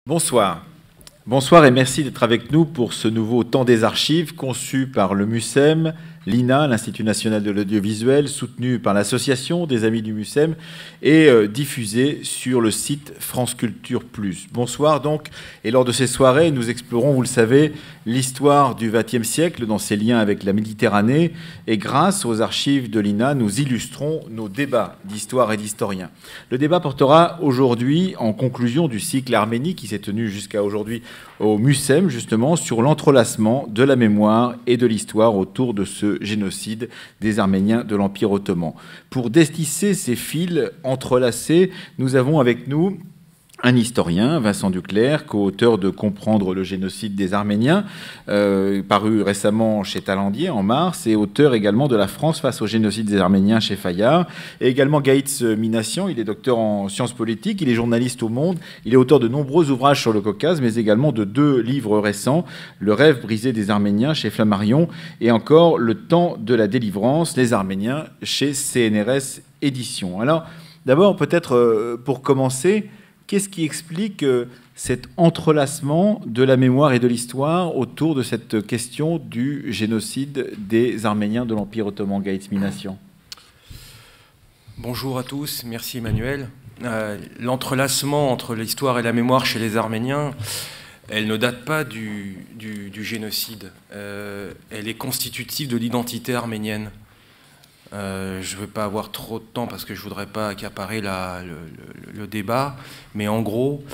Bonsoir. Bonsoir et merci d'être avec nous pour ce nouveau temps des archives conçu par le MUCEM, l'INA, l'Institut national de l'audiovisuel, soutenu par l'Association des Amis du MUCEM et diffusé sur le site France Culture Plus. Bonsoir donc, et lors de ces soirées, nous explorons, vous le savez, l'histoire du XXe siècle dans ses liens avec la Méditerranée et grâce aux archives de l'INA, nous illustrons nos débats d'histoire et d'historiens. Le débat portera aujourd'hui, en conclusion du cycle Arménie qui s'est tenu jusqu'à aujourd'hui au MUCEM, justement, sur l'entrelacement de la mémoire et de l'histoire autour de ce génocide des Arméniens de l'Empire ottoman. Pour détisser ces fils entrelacés, nous avons avec nous un historien, Vincent Duclercq, co-auteur de Comprendre le génocide des Arméniens, paru récemment chez Talandier en mars, et auteur également de La France face au génocide des Arméniens chez Fayard, et également Gaïtz Minassian, il est docteur en sciences politiques, il est journaliste au Monde, il est auteur de nombreux ouvrages sur le Caucase, mais également de 2 livres récents, Le rêve brisé des Arméniens chez Flammarion, et encore Le temps de la délivrance, les Arméniens chez CNRS Éditions. Alors, d'abord, peut-être pour commencer, qu'est-ce qui explique cet entrelacement de la mémoire et de l'histoire autour de cette question du génocide des Arméniens de l'Empire ottoman? Gaïtz Minassian. Bonjour à tous, merci Emmanuel. L'entrelacement entre l'histoire et la mémoire chez les Arméniens, elle ne date pas du génocide. Elle est constitutive de l'identité arménienne. Je ne vais pas avoir trop de temps parce que je ne voudrais pas accaparer le débat, mais en gros,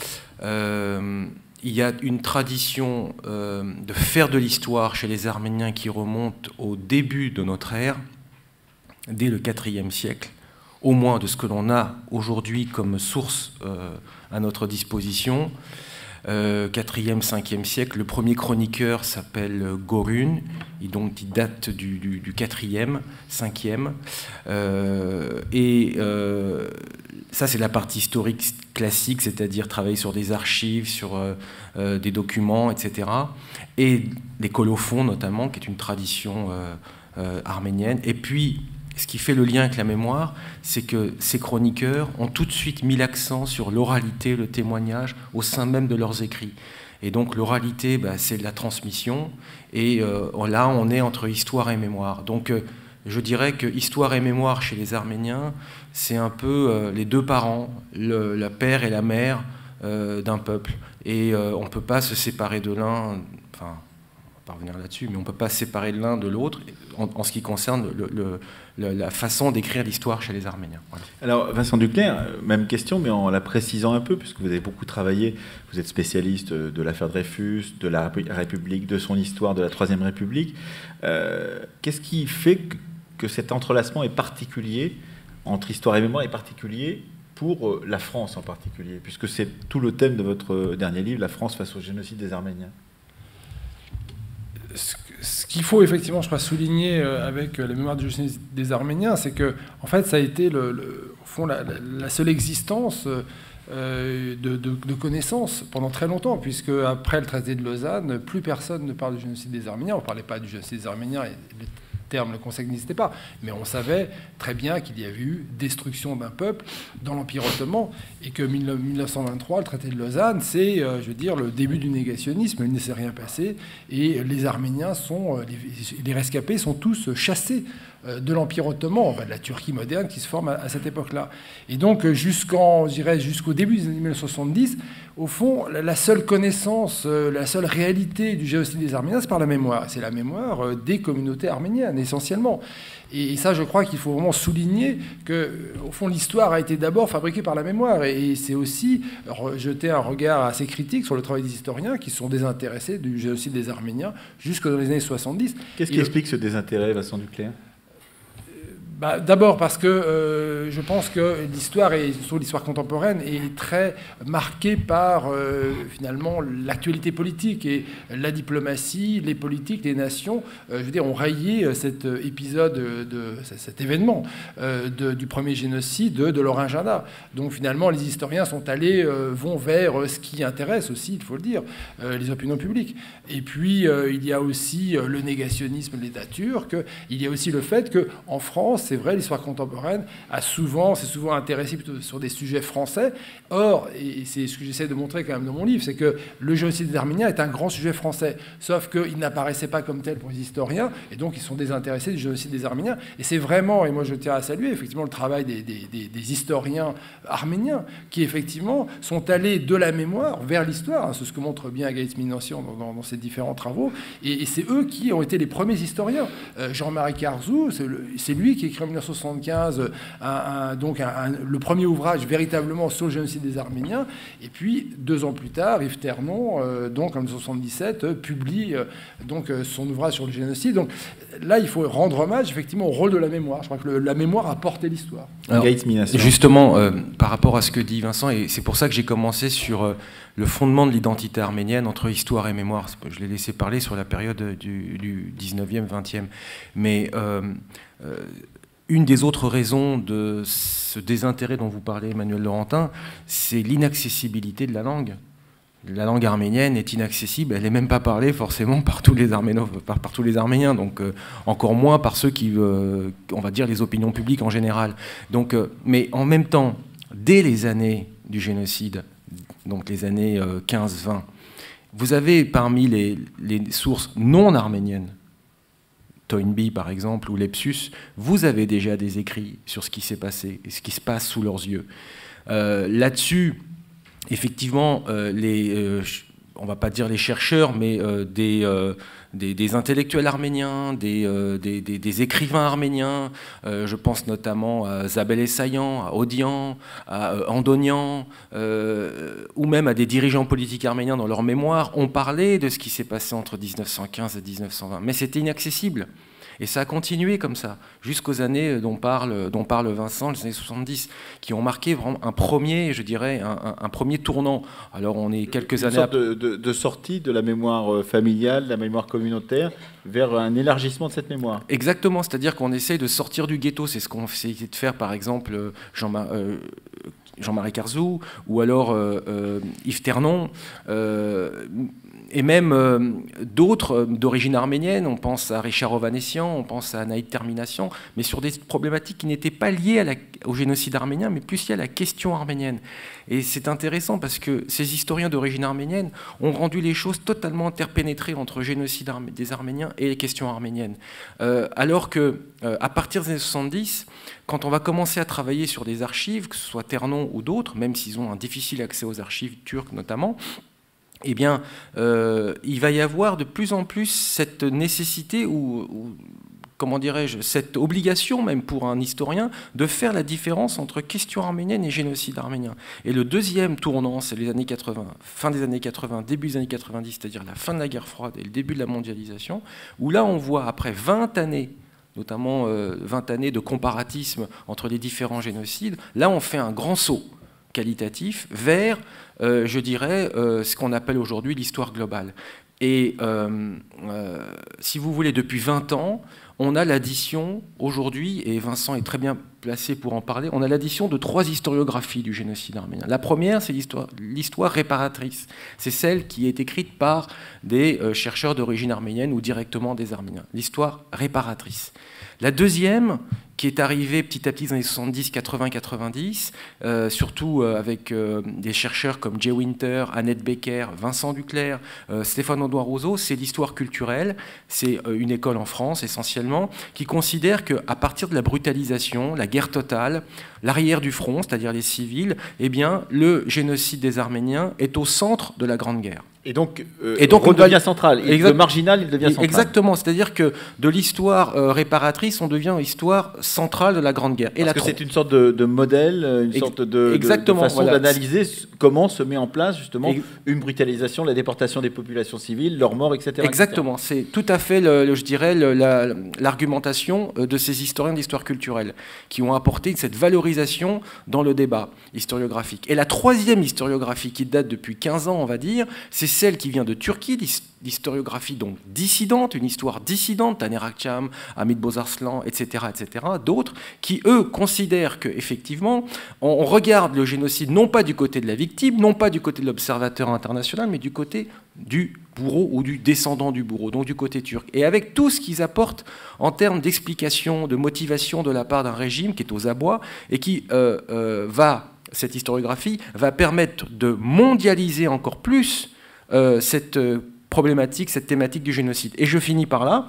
il y a une tradition de faire de l'histoire chez les Arméniens qui remonte au début de notre ère, dès le IVe siècle, au moins de ce que l'on a aujourd'hui comme source à notre disposition. 4e, 5e siècle. Le premier chroniqueur s'appelle Gorun, donc il date du 4e, 5e. Ça, c'est la partie historique classique, c'est-à-dire travailler sur des archives, sur des documents, etc. Et les colophons, notamment, qui est une tradition arménienne. Et puis, ce qui fait le lien avec la mémoire, c'est que ces chroniqueurs ont tout de suite mis l'accent sur l'oralité, le témoignage, au sein même de leurs écrits. Et donc l'oralité, c'est de la transmission, et là on est entre histoire et mémoire. Donc je dirais que histoire et mémoire chez les Arméniens, c'est un peu les 2 parents, la père et la mère d'un peuple. Et on ne peut pas se séparer de l'un, enfin, on va pas revenir là-dessus, mais on ne peut pas se séparer de l'un de l'autre en ce qui concerne la façon d'écrire l'histoire chez les Arméniens. Voilà. Alors, Vincent Duclercq, même question, mais en la précisant un peu, puisque vous avez beaucoup travaillé, vous êtes spécialiste de l'affaire Dreyfus, de la République, de son histoire, de la Troisième République. Qu'est-ce qui fait que cet entrelacement est particulier, entre histoire et mémoire, est particulier pour la France en particulier, puisque c'est tout le thème de votre dernier livre, La France face au génocide des Arméniens? Ce qu'il faut effectivement, je crois, souligner avec la mémoire du génocide des Arméniens, c'est que, en fait, ça a été, au fond, la seule existence de connaissances pendant très longtemps, puisque après le traité de Lausanne, plus personne ne parle du génocide des Arméniens. On ne parlait pas du génocide des Arméniens, et le concept n'existait pas, mais on savait très bien qu'il y avait eu destruction d'un peuple dans l'Empire ottoman, et que 1923, le traité de Lausanne, c'est, je veux dire, le début du négationnisme. Il ne s'est rien passé, et les Arméniens les rescapés sont tous chassés de l'Empire ottoman, enfin de la Turquie moderne qui se forme à cette époque-là. Et donc jusqu'au début des années 1970, au fond, la seule connaissance, la seule réalité du génocide des Arméniens, c'est par la mémoire. C'est la mémoire des communautés arméniennes, essentiellement. Et ça, je crois qu'il faut vraiment souligner que, au fond, l'histoire a été d'abord fabriquée par la mémoire. Et c'est aussi jeter un regard assez critique sur le travail des historiens qui sont désintéressés du génocide des Arméniens jusque dans les années 70. Qu'est-ce qui explique ce désintérêt, Vincent Duclercq? D'abord parce que je pense que l'histoire, et surtout l'histoire contemporaine, est très marquée par finalement l'actualité politique, et la diplomatie, les politiques, les nations, je veux dire, ont rayé cet épisode, cet événement du premier génocide de leur agenda. Donc finalement, les historiens vont vers ce qui intéresse aussi, il faut le dire, les opinions publiques. Et puis il y a aussi le négationnisme de l'État turc. Il y a aussi le fait qu'en France, c'est vrai, l'histoire contemporaine s'est souvent intéressée plutôt sur des sujets français. Or, et c'est ce que j'essaie de montrer quand même dans mon livre, c'est que le génocide des Arméniens est un grand sujet français, sauf qu'il n'apparaissait pas comme tel pour les historiens, et donc ils sont désintéressés du génocide des Arméniens. Et c'est vraiment, et moi je tiens à saluer effectivement le travail des historiens arméniens, qui effectivement sont allés de la mémoire vers l'histoire, hein, c'est ce que montre bien Gaït Minassian dans ses différents travaux, et c'est eux qui ont été les premiers historiens. Jean-Marie Carzou, c'est lui qui écrit en 1975 le premier ouvrage véritablement sur le génocide des Arméniens, et puis 2 ans plus tard, Yves Ternon, donc en 1977, publie son ouvrage sur le génocide. Donc là, il faut rendre hommage effectivement au rôle de la mémoire. Je crois que la mémoire a porté l'histoire. Justement, par rapport à ce que dit Vincent, et c'est pour ça que j'ai commencé sur le fondement de l'identité arménienne entre histoire et mémoire. Je l'ai laissé parler sur la période du 19e, 20e. Mais une des autres raisons de ce désintérêt dont vous parlez, Emmanuel Laurentin, c'est l'inaccessibilité de la langue. La langue arménienne est inaccessible, elle n'est même pas parlée forcément par tous les Arméniens, donc encore moins par ceux qui, on va dire, les opinions publiques en général. Donc, mais en même temps, dès les années du génocide, donc les années 15-20, vous avez parmi les sources non arméniennes, Toynbee par exemple, ou Lepsus, vous avez déjà des écrits sur ce qui s'est passé et ce qui se passe sous leurs yeux. Là-dessus, effectivement, on ne va pas dire les chercheurs, mais des intellectuels arméniens, des écrivains arméniens, je pense notamment à Zabel Essayan, à Odian, à Andonian, ou même à des dirigeants politiques arméniens dans leur mémoire, ont parlé de ce qui s'est passé entre 1915 et 1920. Mais c'était inaccessible. Et ça a continué comme ça, jusqu'aux années dont parle Vincent, les années 70, qui ont marqué vraiment un premier, je dirais, un premier tournant. Alors on est quelques années... Une sorte de sortie de la mémoire familiale, de la mémoire communautaire, vers un élargissement de cette mémoire. Exactement, c'est-à-dire qu'on essaye de sortir du ghetto, c'est ce qu'on essaie de faire par exemple Jean-Marie Carzou, ou alors Yves Ternon, et même d'autres d'origine arménienne, on pense à Richard Ovanessian, on pense à Naïd Termination, mais sur des problématiques qui n'étaient pas liées au génocide arménien, mais plus liées à la question arménienne. Et c'est intéressant parce que ces historiens d'origine arménienne ont rendu les choses totalement interpénétrées entre génocide des Arméniens et les questions arméniennes. Alors que, à partir des années 70, quand on va commencer à travailler sur des archives, que ce soit Ternon ou d'autres, même s'ils ont un difficile accès aux archives turques notamment, eh bien, il va y avoir de plus en plus cette nécessité ou comment dirais-je, cette obligation même pour un historien de faire la différence entre question arménienne et génocide arménien. Et le deuxième tournant, c'est les années 80, fin des années 80, début des années 90, c'est-à-dire la fin de la guerre froide et le début de la mondialisation, où là on voit après 20 années, notamment 20 années de comparatisme entre les différents génocides, là on fait un grand saut qualitatif vers, je dirais, ce qu'on appelle aujourd'hui l'histoire globale. Et si vous voulez, depuis 20 ans, on a l'addition aujourd'hui, et Vincent est très bien placé pour en parler, on a l'addition de 3 historiographies du génocide arménien. La première, c'est l'histoire réparatrice. C'est celle qui est écrite par des chercheurs d'origine arménienne ou directement des Arméniens. L'histoire réparatrice. La deuxième, qui est arrivée petit à petit dans les 70, 80, 90, surtout avec des chercheurs comme Jay Winter, Annette Becker, Vincent Duclerc, Stéphane Audouin-Rousseau, c'est l'histoire culturelle. C'est une école en France, essentiellement, qui considère qu'à partir de la brutalisation, la guerre totale, l'arrière du front, c'est-à-dire les civils, eh bien, le génocide des Arméniens est au centre de la Grande Guerre. Et donc on devient central. De marginal, il devient central. Exactement. C'est-à-dire que de l'histoire réparatrice, on devient l'histoire centrale de la Grande Guerre. Parce que c'est une sorte de modèle, une sorte de façon d'analyser comment se met en place justement une brutalisation, la déportation des populations civiles, leurs morts, etc. Exactement. C'est tout à fait, je dirais, l'argumentation de ces historiens d'histoire culturelle qui ont apporté cette valorisation dans le débat historiographique. Et la troisième historiographie qui date depuis 15 ans, on va dire, c'est celle qui vient de Turquie, l'historiographie donc dissidente, une histoire dissidente, Taner Akçam, Hamid Bozarslan, etc., d'autres, qui eux considèrent qu'effectivement, on regarde le génocide non pas du côté de la victime, victime, non pas du côté de l'observateur international, mais du côté du bourreau ou du descendant du bourreau, donc du côté turc. Et avec tout ce qu'ils apportent en termes d'explication, de motivation de la part d'un régime qui est aux abois et qui cette historiographie va permettre de mondialiser encore plus cette problématique, cette thématique du génocide. Et je finis par là.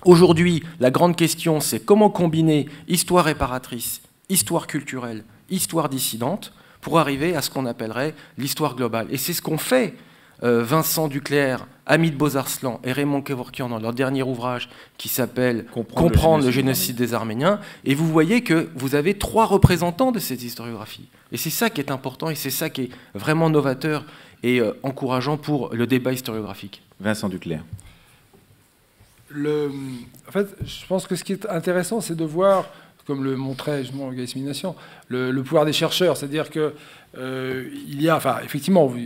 Aujourd'hui, la grande question, c'est comment combiner histoire réparatrice, histoire culturelle, histoire dissidente, pour arriver à ce qu'on appellerait l'histoire globale. Et c'est ce qu'ont fait Vincent Duclerc, Hamid Bozarslan et Raymond Kevorkian dans leur dernier ouvrage qui s'appelle Comprendre le génocide des Arméniens. Et vous voyez que vous avez 3 représentants de cette historiographie. Et c'est ça qui est important et c'est ça qui est vraiment novateur et encourageant pour le débat historiographique. Vincent Duclerc. En fait, je pense que ce qui est intéressant, c'est de voir, comme le montrait justement Gaïs-Minassian, le pouvoir des chercheurs. C'est-à-dire que il y a, enfin, effectivement, vous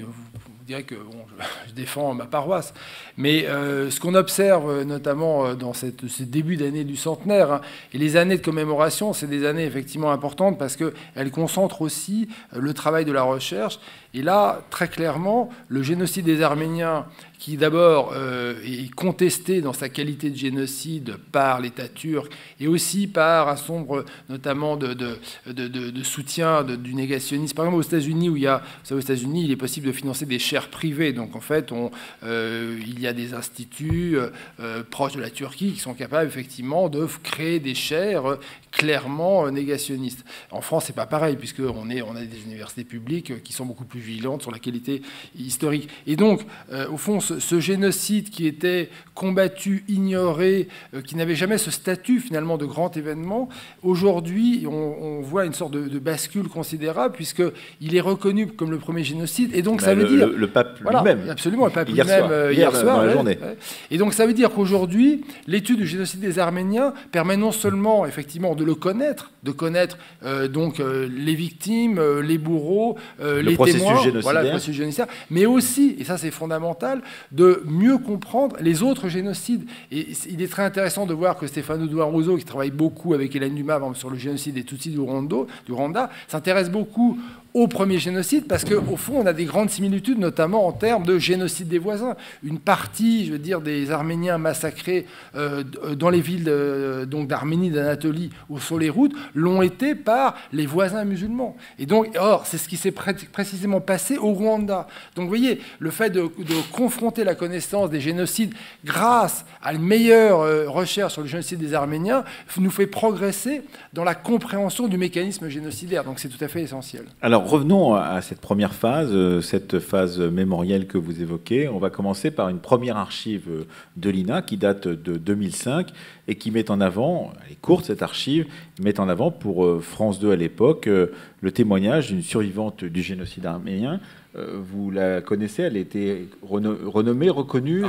direz que bon, je défends ma paroisse, mais ce qu'on observe notamment dans ces débuts d'année du centenaire, hein, et les années de commémoration, c'est des années effectivement importantes parce qu'elles concentrent aussi le travail de la recherche. Et là, très clairement, le génocide des Arméniens, qui d'abord est contesté dans sa qualité de génocide par l'État turc et aussi par un sombre, notamment de soutien du négationnisme. Par exemple, aux États-Unis, aux États-Unis, il est possible de financer des chaires privées. Donc, en fait, il y a des instituts proches de la Turquie qui sont capables, effectivement, de créer des chaires clairement négationnistes. En France, c'est pas pareil, puisqu'on a des universités publiques qui sont beaucoup plus vigilantes sur la qualité historique. Et donc, au fond, ce génocide qui était combattu, ignoré, qui n'avait jamais ce statut finalement de grand événement, aujourd'hui, on voit une sorte de bascule considérable, puisqu'il est reconnu comme le premier génocide. Et donc, ça veut dire... Le pape lui-même. Absolument, le pape lui-même hier soir. Dans la journée. Ouais. Et donc, ça veut dire qu'aujourd'hui, l'étude du génocide des Arméniens permet non seulement, effectivement, de le connaître, les victimes, les bourreaux, les témoins, le processus génocidaire, mais aussi, et ça c'est fondamental, de mieux comprendre les autres génocides. Et il est très intéressant de voir que Stéphane Oudouin-Rousseau, qui travaille beaucoup avec Hélène Dumas sur le génocide des Tutsis du Rwanda, s'intéresse beaucoup au premier génocide, parce qu'au fond, on a des grandes similitudes, notamment en termes de génocide des voisins. Une partie, je veux dire, des Arméniens massacrés dans les villes d'Arménie, d'Anatolie ou sur les routes, l'ont été par les voisins musulmans. Et donc, c'est ce qui s'est précisément passé au Rwanda. Donc, vous voyez, le fait de confronter la connaissance des génocides grâce à une meilleure recherche sur le génocide des Arméniens nous fait progresser dans la compréhension du mécanisme génocidaire. Donc, c'est tout à fait essentiel. Alors, revenons à cette première phase, cette phase mémorielle que vous évoquez. On va commencer par une première archive de l'INA qui date de 2005 et qui met en avant, elle est courte cette archive, met en avant pour France 2 à l'époque le témoignage d'une survivante du génocide arménien. Vous la connaissez, elle était renommée, reconnue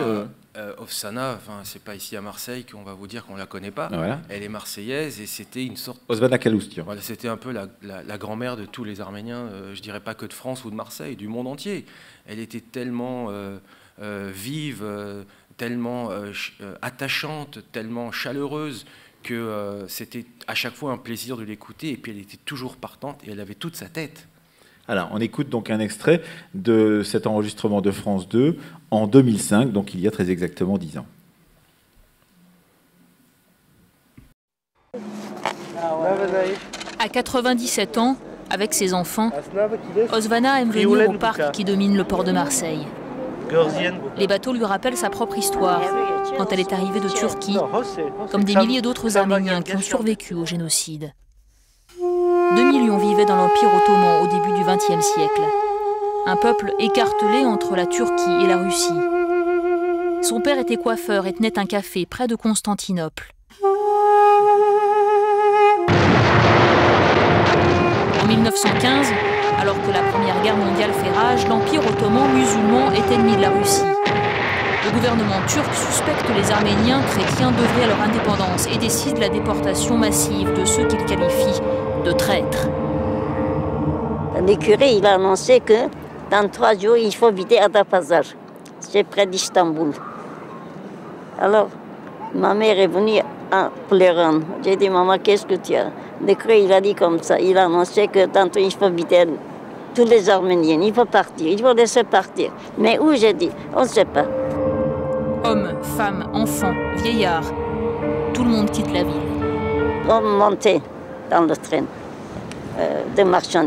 Ovsana, c'est pas ici à Marseille qu'on va vous dire qu'on la connaît pas. Voilà. Elle est marseillaise et c'était une sorte... Osvana Kaloustian. Voilà, c'était un peu la grand-mère de tous les Arméniens, je dirais pas que de France ou de Marseille, du monde entier. Elle était tellement vive, tellement attachante, tellement chaleureuse que c'était à chaque fois un plaisir de l'écouter. Et puis elle était toujours partante et elle avait toute sa tête. Alors, on écoute donc un extrait de cet enregistrement de France 2 en 2005, donc il y a très exactement 10 ans. À 97 ans, avec ses enfants, Osvana aime venir au parc qui domine le port de Marseille. Les bateaux lui rappellent sa propre histoire, quand elle est arrivée de Turquie, comme des milliers d'autres Arméniens qui ont survécu au génocide. 2 millions vivaient dans l'Empire ottoman au début du XXe siècle. Un peuple écartelé entre la Turquie et la Russie. Son père était coiffeur et tenait un café près de Constantinople. En 1915, alors que la Première Guerre mondiale fait rage, l'Empire ottoman musulman est ennemi de la Russie. Le gouvernement turc suspecte les Arméniens chrétiens d'œuvrer à leur indépendance et décide la déportation massive de ceux qu'il qualifie de traîtres. Le curé, il a annoncé que dans 3 jours, il faut vider Adapazar. C'est près d'Istanbul. Alors, ma mère est venue en pleurant. J'ai dit, maman, qu'est-ce que tu as? Le curé, il a dit comme ça. Il a annoncé que tantôt, il faut vider tous les Arméniens, il faut partir, il faut laisser partir. Mais où, j'ai dit, on ne sait pas. Hommes, femmes, enfants, vieillards, tout le monde quitte la ville. On montait dans le train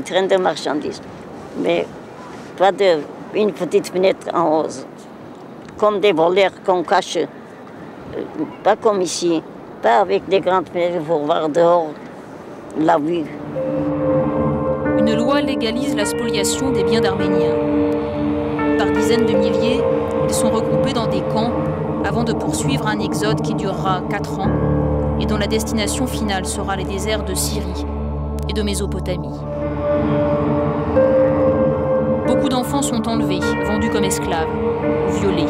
train de marchandises. Mais pas une petite fenêtre en rose. Comme des voleurs qu'on cache. Pas comme ici. Pas avec des grandes fenêtres pour voir dehors la vue. Une loi légalise la spoliation des biens d'Arméniens. Par dizaines de milliers, ils sont regroupés dans des camps avant de poursuivre un exode qui durera 4 ans et dont la destination finale sera les déserts de Syrie et de Mésopotamie. Beaucoup d'enfants sont enlevés, vendus comme esclaves ou violés.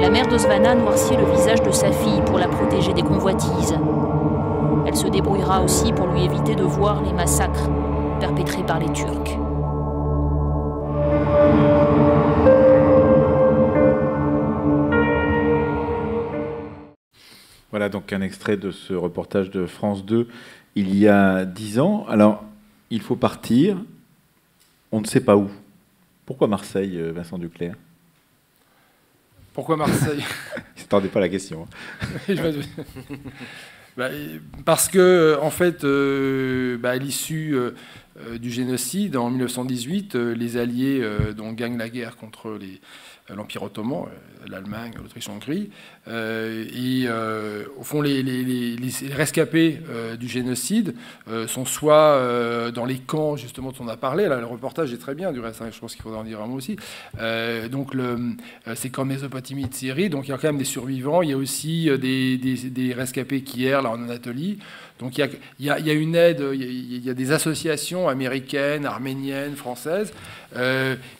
La mère d'Osvana noircit le visage de sa fille pour la protéger des convoitises. Elle se débrouillera aussi pour lui éviter de voir les massacres perpétrés par les Turcs. Voilà donc un extrait de ce reportage de France 2 il y a 10 ans. Alors, il faut partir, on ne sait pas où. Pourquoi Marseille, Vincent Duclerc? Pourquoi Marseille? Il ne s'attendait pas à la question. Parce que, en fait, à l'issue du génocide, en 1918, les Alliés gagnent la guerre contre l'Empire ottoman, l'Allemagne, l'Autriche-Hongrie, au fond, les rescapés du génocide sont soit dans les camps, justement, dont on a parlé, là, le reportage est très bien, du reste, hein, je pense qu'il faudra en dire un mot aussi, ces camps de Mésopotamie de Syrie, donc il y a quand même des survivants, il y a aussi des rescapés qui errent, là, en Anatolie. Donc il y a une aide, il y a des associations américaines, arméniennes, françaises,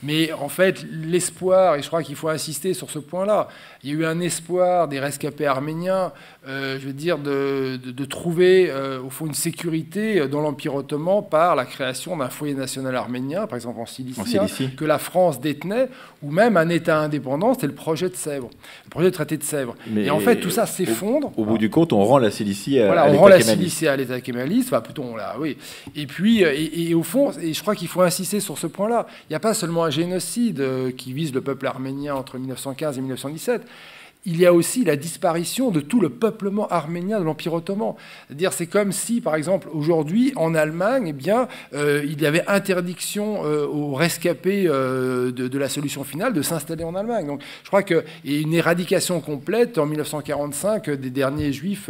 mais en fait l'espoir, et je crois qu'il faut insister sur ce point-là, il y a eu un espoir des rescapés arméniens, je veux dire, de trouver au fond une sécurité dans l'Empire ottoman par la création d'un foyer national arménien, par exemple en Cilicie. Que la France détenait, ou même un État indépendant, c'était le projet de Sèvres, le projet de traité de Sèvres. Et en fait tout ça s'effondre. Au bout du compte, on rend la Cilicie à l'État kémaliste, enfin plutôt oui. Et puis, et au fond, et je crois qu'il faut insister sur ce point-là, il n'y a pas seulement un génocide qui vise le peuple arménien entre 1915 et 1917, il y a aussi la disparition de tout le peuplement arménien de l'Empire ottoman. C'est-à-dire, c'est comme si, par exemple, aujourd'hui, en Allemagne, eh bien, il y avait interdiction aux rescapés de la solution finale de s'installer en Allemagne. Donc, je crois qu'il y a une éradication complète en 1945 des derniers juifs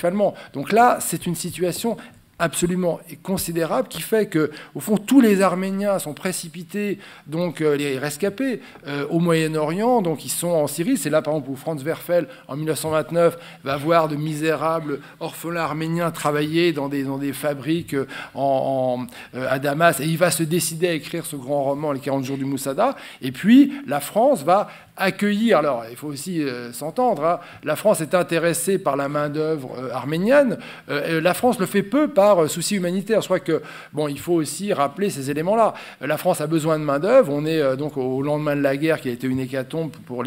allemands. Donc là, c'est une situation absolument considérable qui fait que, au fond, tous les Arméniens sont précipités, donc les rescapés, au Moyen-Orient, donc ils sont en Syrie. C'est là, par exemple, où Franz Werfel, en 1929, va voir de misérables orphelins arméniens travailler dans des fabriques à Damas, et il va se décider à écrire ce grand roman, Les 40 jours du Moussada. Et puis, la France va accueillir, alors il faut aussi s'entendre, hein, la France est intéressée par la main-d'œuvre arménienne, la France le fait peu par souci humanitaire. Je crois que, bon, il faut aussi rappeler ces éléments-là. La France a besoin de main-d'œuvre, on est donc au lendemain de la guerre qui a été une hécatombe pour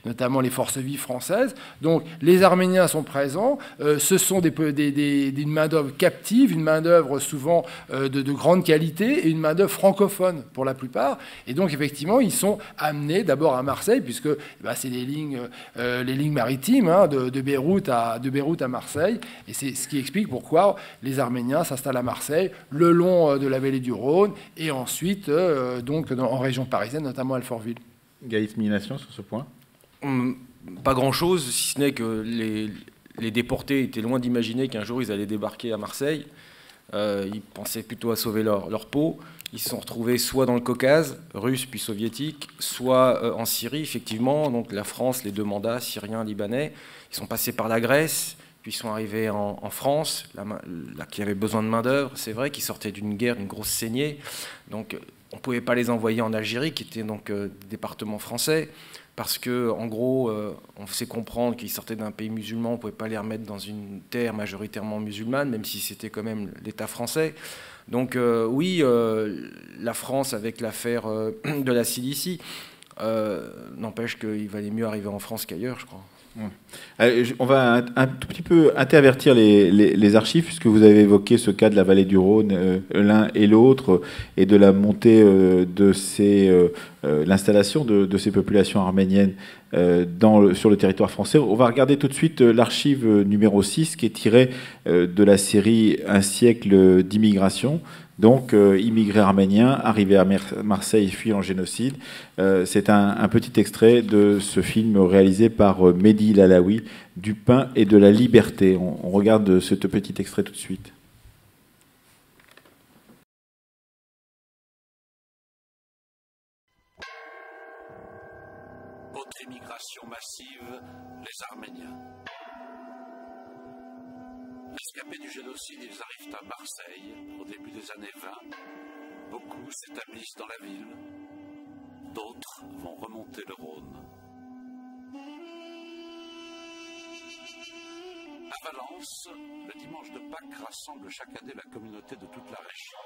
notamment les forces vives françaises, donc les Arméniens sont présents, ce sont une main-d'œuvre captive, une main-d'œuvre souvent de grande qualité et une main-d'œuvre francophone pour la plupart, et donc effectivement ils sont amenés d'abord à Marseille, puisque c'est les lignes maritimes, hein, de Beyrouth à Marseille. Et c'est ce qui explique pourquoi les Arméniens s'installent à Marseille, le long de la vallée du Rhône, et ensuite en région parisienne, notamment à Alfortville. Gaïs Mination sur ce point? Pas grand-chose, si ce n'est que les déportés étaient loin d'imaginer qu'un jour ils allaient débarquer à Marseille. Ils pensaient plutôt à sauver leur peau. Ils se sont retrouvés soit dans le Caucase, russe puis soviétique, soit en Syrie, effectivement. Donc la France, les deux mandats, syriens, libanais. Ils sont passés par la Grèce, puis ils sont arrivés en France, qui avait besoin de main-d'œuvre. C'est vrai qu'ils sortaient d'une guerre, d'une grosse saignée. Donc on ne pouvait pas les envoyer en Algérie, qui était donc département français, parce qu'en gros, on faisait comprendre qu'ils sortaient d'un pays musulman. On ne pouvait pas les remettre dans une terre majoritairement musulmane, même si c'était quand même l'État français. Donc oui, la France, avec l'affaire de la Cilicie, n'empêche qu'il valait mieux arriver en France qu'ailleurs, je crois. On va un tout petit peu intervertir les archives, puisque vous avez évoqué ce cas de la vallée du Rhône, l'un et l'autre, et de la montée de l'installation de ces populations arméniennes sur le territoire français. On va regarder tout de suite l'archive numéro 6, qui est tirée de la série Un siècle d'immigration. Donc, immigrés arméniens arrivés à Marseille, fuyant le génocide. C'est un petit extrait de ce film réalisé par Mehdi Lalaoui, Du pain et de la liberté. On regarde ce petit extrait tout de suite. Autre immigration massive, les Arméniens. Rescapés du génocide, ils arrivent à Marseille au début des années 20. Beaucoup s'établissent dans la ville. D'autres vont remonter le Rhône. À Valence, le dimanche de Pâques rassemble chaque année la communauté de toute la région.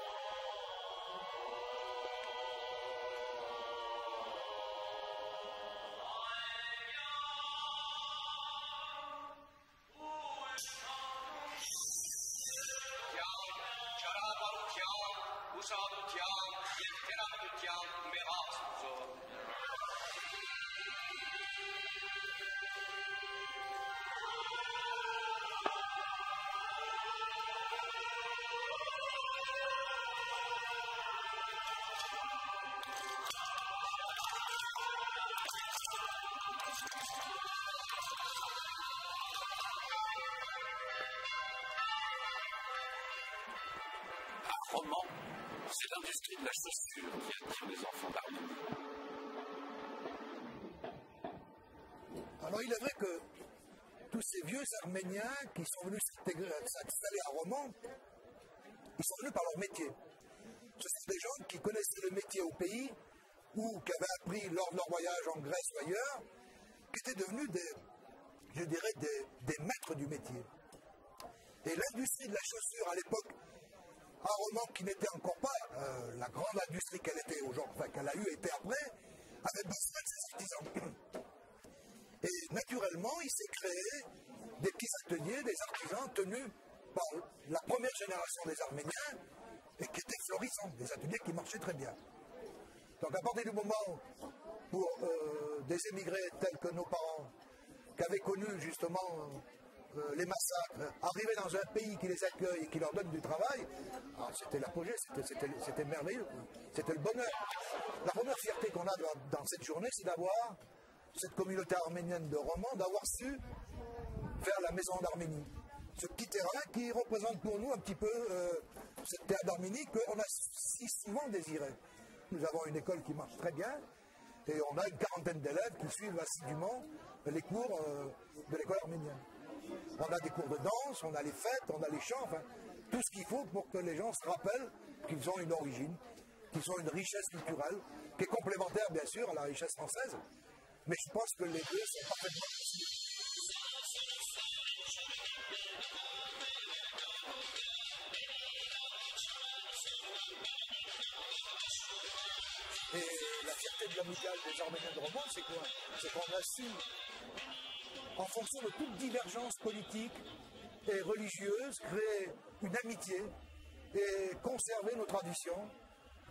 Romans, c'est l'industrie de la chaussure qui attire les enfants d'Arménie. Alors il est vrai que tous ces vieux Arméniens qui sont venus s'installer à Romans, ils sont venus par leur métier. Ce sont des gens qui connaissaient le métier au pays ou qui avaient appris lors de leur voyage en Grèce ou ailleurs, qui étaient devenus des maîtres du métier. Et l'industrie de la chaussure à l'époque, à Romans, qui n'était encore pas la grande industrie qu'elle était aujourd'hui, enfin qu'elle a eu été après, avait besoin de ses artisans. Et naturellement, il s'est créé des petits ateliers, des artisans tenus par la première génération des Arméniens et qui étaient florissants, des ateliers qui marchaient très bien. Donc à partir du moment où des émigrés tels que nos parents, qui avaient connu justement les massacres, arrivaient dans un pays qui les accueille et qui leur donne du travail, c'était l'apogée, c'était merveilleux, c'était le bonheur. La première fierté qu'on a dans cette journée, c'est d'avoir cette communauté arménienne de Romans, d'avoir su faire la maison d'Arménie. Ce petit terrain qui représente pour nous un petit peu cette terre d'Arménie qu'on a si souvent désiré. Nous avons une école qui marche très bien et on a une quarantaine d'élèves qui suivent assidûment les cours de l'école arménienne. On a des cours de danse, on a les fêtes, on a les chants, enfin, tout ce qu'il faut pour que les gens se rappellent qu'ils ont une origine, qu'ils ont une richesse culturelle, qui est complémentaire bien sûr à la richesse française, mais je pense que les deux sont parfaitement possibles. Et la fierté de l'amicale des Arméniens de Romans, c'est quoi? C'est qu'on a su, en fonction de toute divergence politique et religieuse, créer une amitié et conserver nos traditions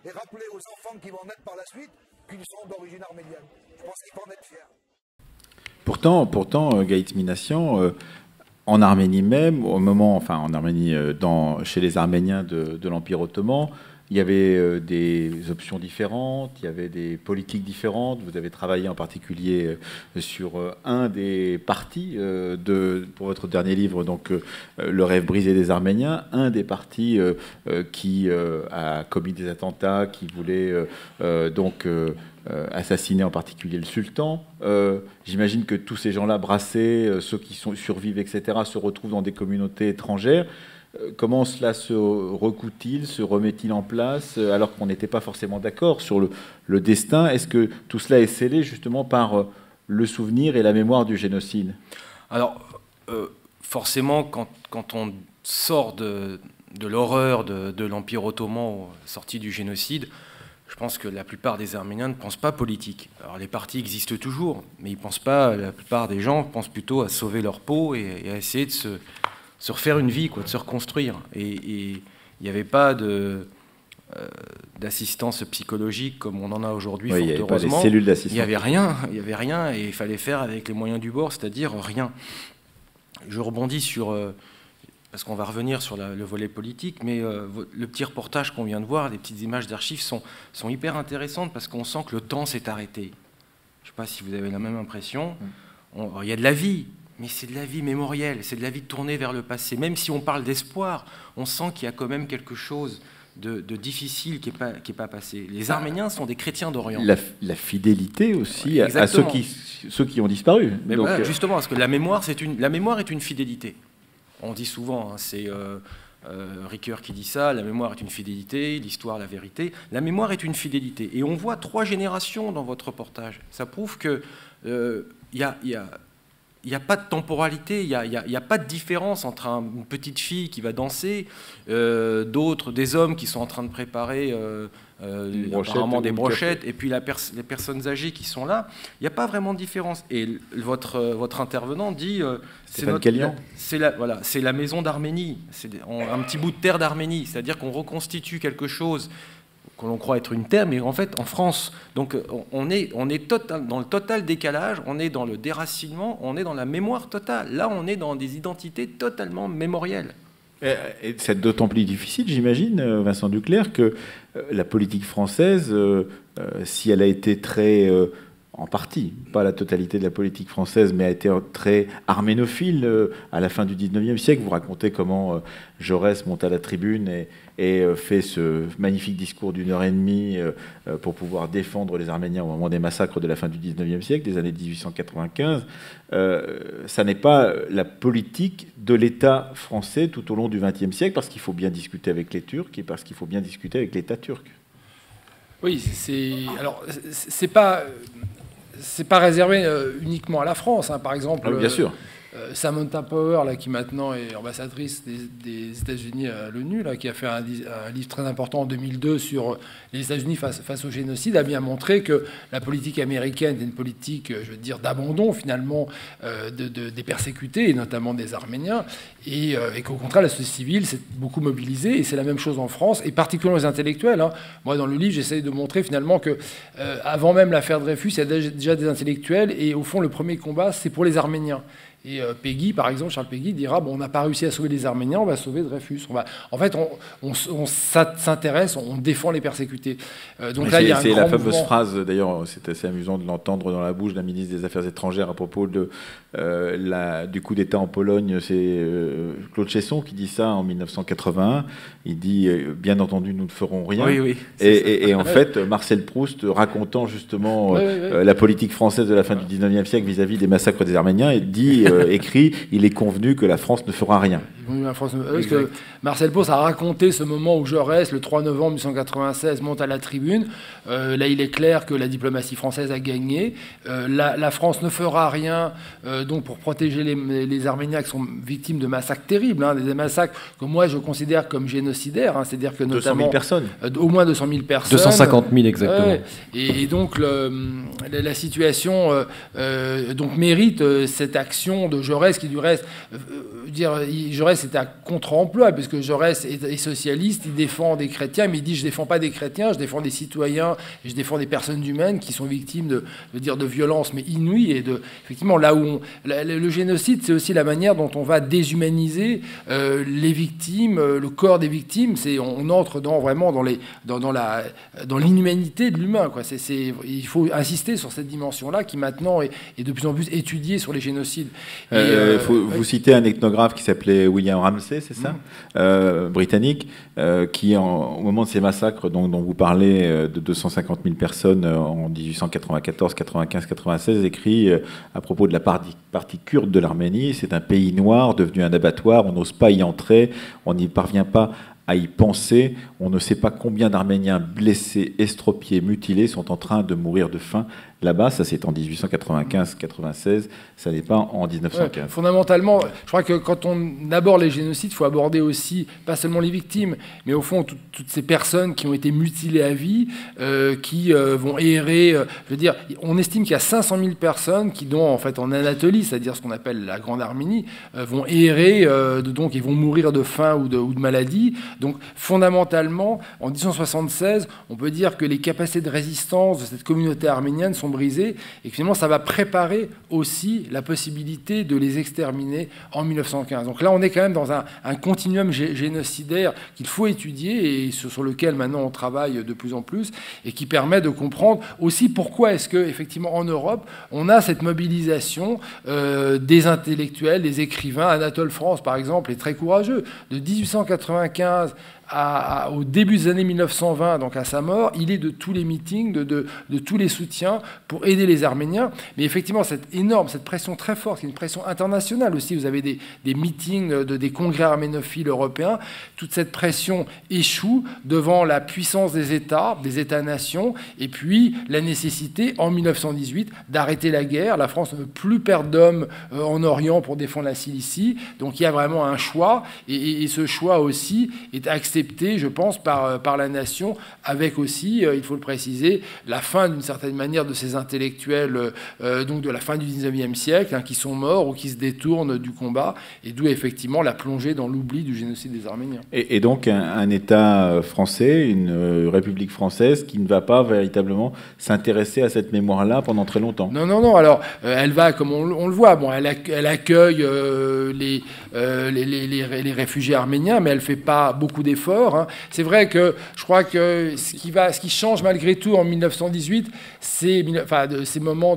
et rappeler aux enfants qui vont naître par la suite qu'ils sont d'origine arménienne. Je pense qu'ils vont en être fiers. Pourtant, Gaït Minassian, en Arménie même, au moment, enfin en Arménie, chez les Arméniens de l'Empire ottoman, il y avait des options différentes, il y avait des politiques différentes. Vous avez travaillé en particulier sur un des partis pour votre dernier livre, donc Le rêve brisé des Arméniens, un des partis qui a commis des attentats, qui voulait assassiner en particulier le sultan. J'imagine que tous ces gens-là brassés, ceux qui survivent, etc., se retrouvent dans des communautés étrangères. Comment cela se recoue-t-il, se remet-il en place, alors qu'on n'était pas forcément d'accord sur le destin? Est-ce que tout cela est scellé justement par le souvenir et la mémoire du génocide? Alors, forcément, quand on sort de l'horreur de l'Empire ottoman sorti du génocide, je pense que la plupart des Arméniens ne pensent pas politique. Alors les partis existent toujours, mais ils pensent pas. La plupart des gens pensent plutôt à sauver leur peau et à essayer de se refaire une vie, quoi, de se reconstruire. Et il n'y avait pas d'assistance psychologique comme on en a aujourd'hui, fort heureusement. Il n'y avait pas les cellules d'assistance. Il n'y avait rien, et il fallait faire avec les moyens du bord, c'est-à-dire rien. Je rebondis sur, parce qu'on va revenir sur le volet politique, mais le petit reportage qu'on vient de voir, les petites images d'archives sont hyper intéressantes parce qu'on sent que le temps s'est arrêté. Je ne sais pas si vous avez la même impression. Il y a de la vie, mais c'est de la vie mémorielle, c'est de la vie tournée vers le passé. Même si on parle d'espoir, on sent qu'il y a quand même quelque chose de difficile qui est pas passé. Les Arméniens sont des chrétiens d'Orient. La fidélité aussi à ceux qui ont disparu. Mais donc, voilà, justement, parce que la mémoire est une fidélité. On dit souvent, hein, c'est Ricoeur qui dit ça, la mémoire est une fidélité, l'histoire la vérité. La mémoire est une fidélité. Et on voit 3 générations dans votre reportage. Ça prouve que il n'y a pas de temporalité, il n'y a pas de différence entre une petite fille qui va danser, des hommes qui sont en train de préparer apparemment des brochettes, et puis les personnes âgées qui sont là. Il n'y a pas vraiment de différence. Et votre intervenant dit c'est la maison d'Arménie, c'est un petit bout de terre d'Arménie, c'est-à-dire qu'on reconstitue quelque chose que l'on croit être une terre, mais en fait en France. Donc on est dans le total décalage, on est dans le déracinement, on est dans la mémoire totale. Là, on est dans des identités totalement mémorielles. Et c'est d'autant plus difficile, j'imagine, Vincent Duclercq, que la politique française, si elle a été très... en partie, pas la totalité de la politique française, mais a été très arménophile à la fin du 19e siècle. Vous racontez comment Jaurès monte à la tribune et fait ce magnifique discours d'1h30 pour pouvoir défendre les Arméniens au moment des massacres de la fin du 19e siècle, des années 1895. Ça n'est pas la politique de l'État français tout au long du XXe siècle, parce qu'il faut bien discuter avec les Turcs et parce qu'il faut bien discuter avec l'État turc. Oui, c'est pas réservé uniquement à la France, hein. Par exemple, bien sûr. Samantha Power, là, qui maintenant est ambassadrice des États-Unis à l'ONU, là, qui a fait un livre très important en 2002 sur les États-Unis face au génocide, a bien montré que la politique américaine est une politique, je veux dire, d'abandon finalement des persécutés, et notamment des Arméniens, et qu'au contraire la société civile s'est beaucoup mobilisée, et c'est la même chose en France, et particulièrement les intellectuels, hein. Moi, dans le livre, j'essaie de montrer finalement que avant même l'affaire Dreyfus, il y a déjà des intellectuels, et au fond, le premier combat, c'est pour les Arméniens. Et Péguy, par exemple, Charles Péguy dira on n'a pas réussi à sauver les Arméniens, on va sauver Dreyfus. En fait, on s'intéresse, on défend les persécutés. Donc là, il y a c'est la fameuse phrase, d'ailleurs, c'est assez amusant de l'entendre dans la bouche d'un ministre des Affaires étrangères à propos du coup d'État en Pologne. C'est Claude Chesson qui dit ça en 1981. Il dit bien entendu, nous ne ferons rien. Oui, et en fait, Marcel Proust, racontant justement la politique française de la fin du 19e siècle vis-à-vis des massacres des Arméniens, il dit écrit, il est convenu que la France ne fera rien. Parce que Marcel Proust a raconté ce moment où Jaurès, le 3 novembre 1896, monte à la tribune. Là, il est clair que la diplomatie française a gagné. La France ne fera rien donc pour protéger les Arméniens qui sont victimes de massacres terribles, hein, des massacres que moi je considère comme génocidaires. Hein, c'est-à-dire que notamment 200 000 personnes. Au moins 200 000 personnes. 250 000 exactement. Et donc la situation donc mérite cette action de Jaurès qui du reste Jaurès est un contre-emploi, puisque Jaurès est socialiste, il défend des chrétiens, mais il dit je ne défends pas des chrétiens, je défends des citoyens, je défends des personnes humaines qui sont victimes de violences mais inouïes. Et effectivement, là où le génocide, c'est aussi la manière dont on va déshumaniser les victimes, le corps des victimes. On entre vraiment dans l'inhumanité de l'humain, quoi. Il faut insister sur cette dimension-là qui maintenant est de plus en plus étudiée sur les génocides. Vous citez un ethnographe qui s'appelait William Ramsay, c'est ça, britannique, qui, au moment de ces massacres dont vous parlez, de 250 000 personnes en 1894, 95, 96, écrit à propos de la partie kurde de l'Arménie: c'est un pays noir devenu un abattoir, on n'ose pas y entrer, on n'y parvient pas à y penser. On ne sait pas combien d'Arméniens blessés, estropiés, mutilés sont en train de mourir de faim là-bas. Ça, c'est en 1895-96, ça n'est pas en 1915. Ouais, fondamentalement, je crois que quand on aborde les génocides, il faut aborder aussi, pas seulement les victimes, mais au fond, toutes ces personnes qui ont été mutilées à vie, qui vont errer. Je veux dire, on estime qu'il y a 500 000 personnes qui, dont en fait en Anatolie, c'est-à-dire ce qu'on appelle la Grande Arménie, vont errer, donc ils vont mourir de faim ou de maladie. Donc fondamentalement, en 1976, on peut dire que les capacités de résistance de cette communauté arménienne sont brisées et que finalement ça va préparer aussi la possibilité de les exterminer en 1915. Donc là, on est quand même dans un continuum génocidaire qu'il faut étudier et sur lequel maintenant on travaille de plus en plus et qui permet de comprendre aussi pourquoi est-ce que effectivement en Europe on a cette mobilisation des intellectuels, des écrivains. Anatole France, par exemple, est très courageux. De 1895 au début des années 1920, donc à sa mort, il est de tous les meetings, de tous les soutiens pour aider les Arméniens. Mais effectivement, cette pression très forte, qui est une pression internationale aussi, vous avez des meetings, des congrès arménophiles européens, toute cette pression échoue devant la puissance des États-nations, et puis la nécessité, en 1918, d'arrêter la guerre. La France ne veut plus perdre d'hommes en Orient pour défendre la Cilicie, donc il y a vraiment un choix, et ce choix aussi est accepté, je pense, par la nation, avec aussi, il faut le préciser, la fin d'une certaine manière de ces intellectuels, donc de la fin du 19e siècle, qui sont morts ou qui se détournent du combat, et d'où effectivement la plongée dans l'oubli du génocide des Arméniens. Et donc un État français, une République française qui ne va pas véritablement s'intéresser à cette mémoire-là pendant très longtemps. Non. Alors, elle va, comme on le voit, bon, elle accueille les réfugiés arméniens, mais elle ne fait pas beaucoup d'efforts. C'est vrai que je crois que ce qui change malgré tout en 1918, c'est ces moments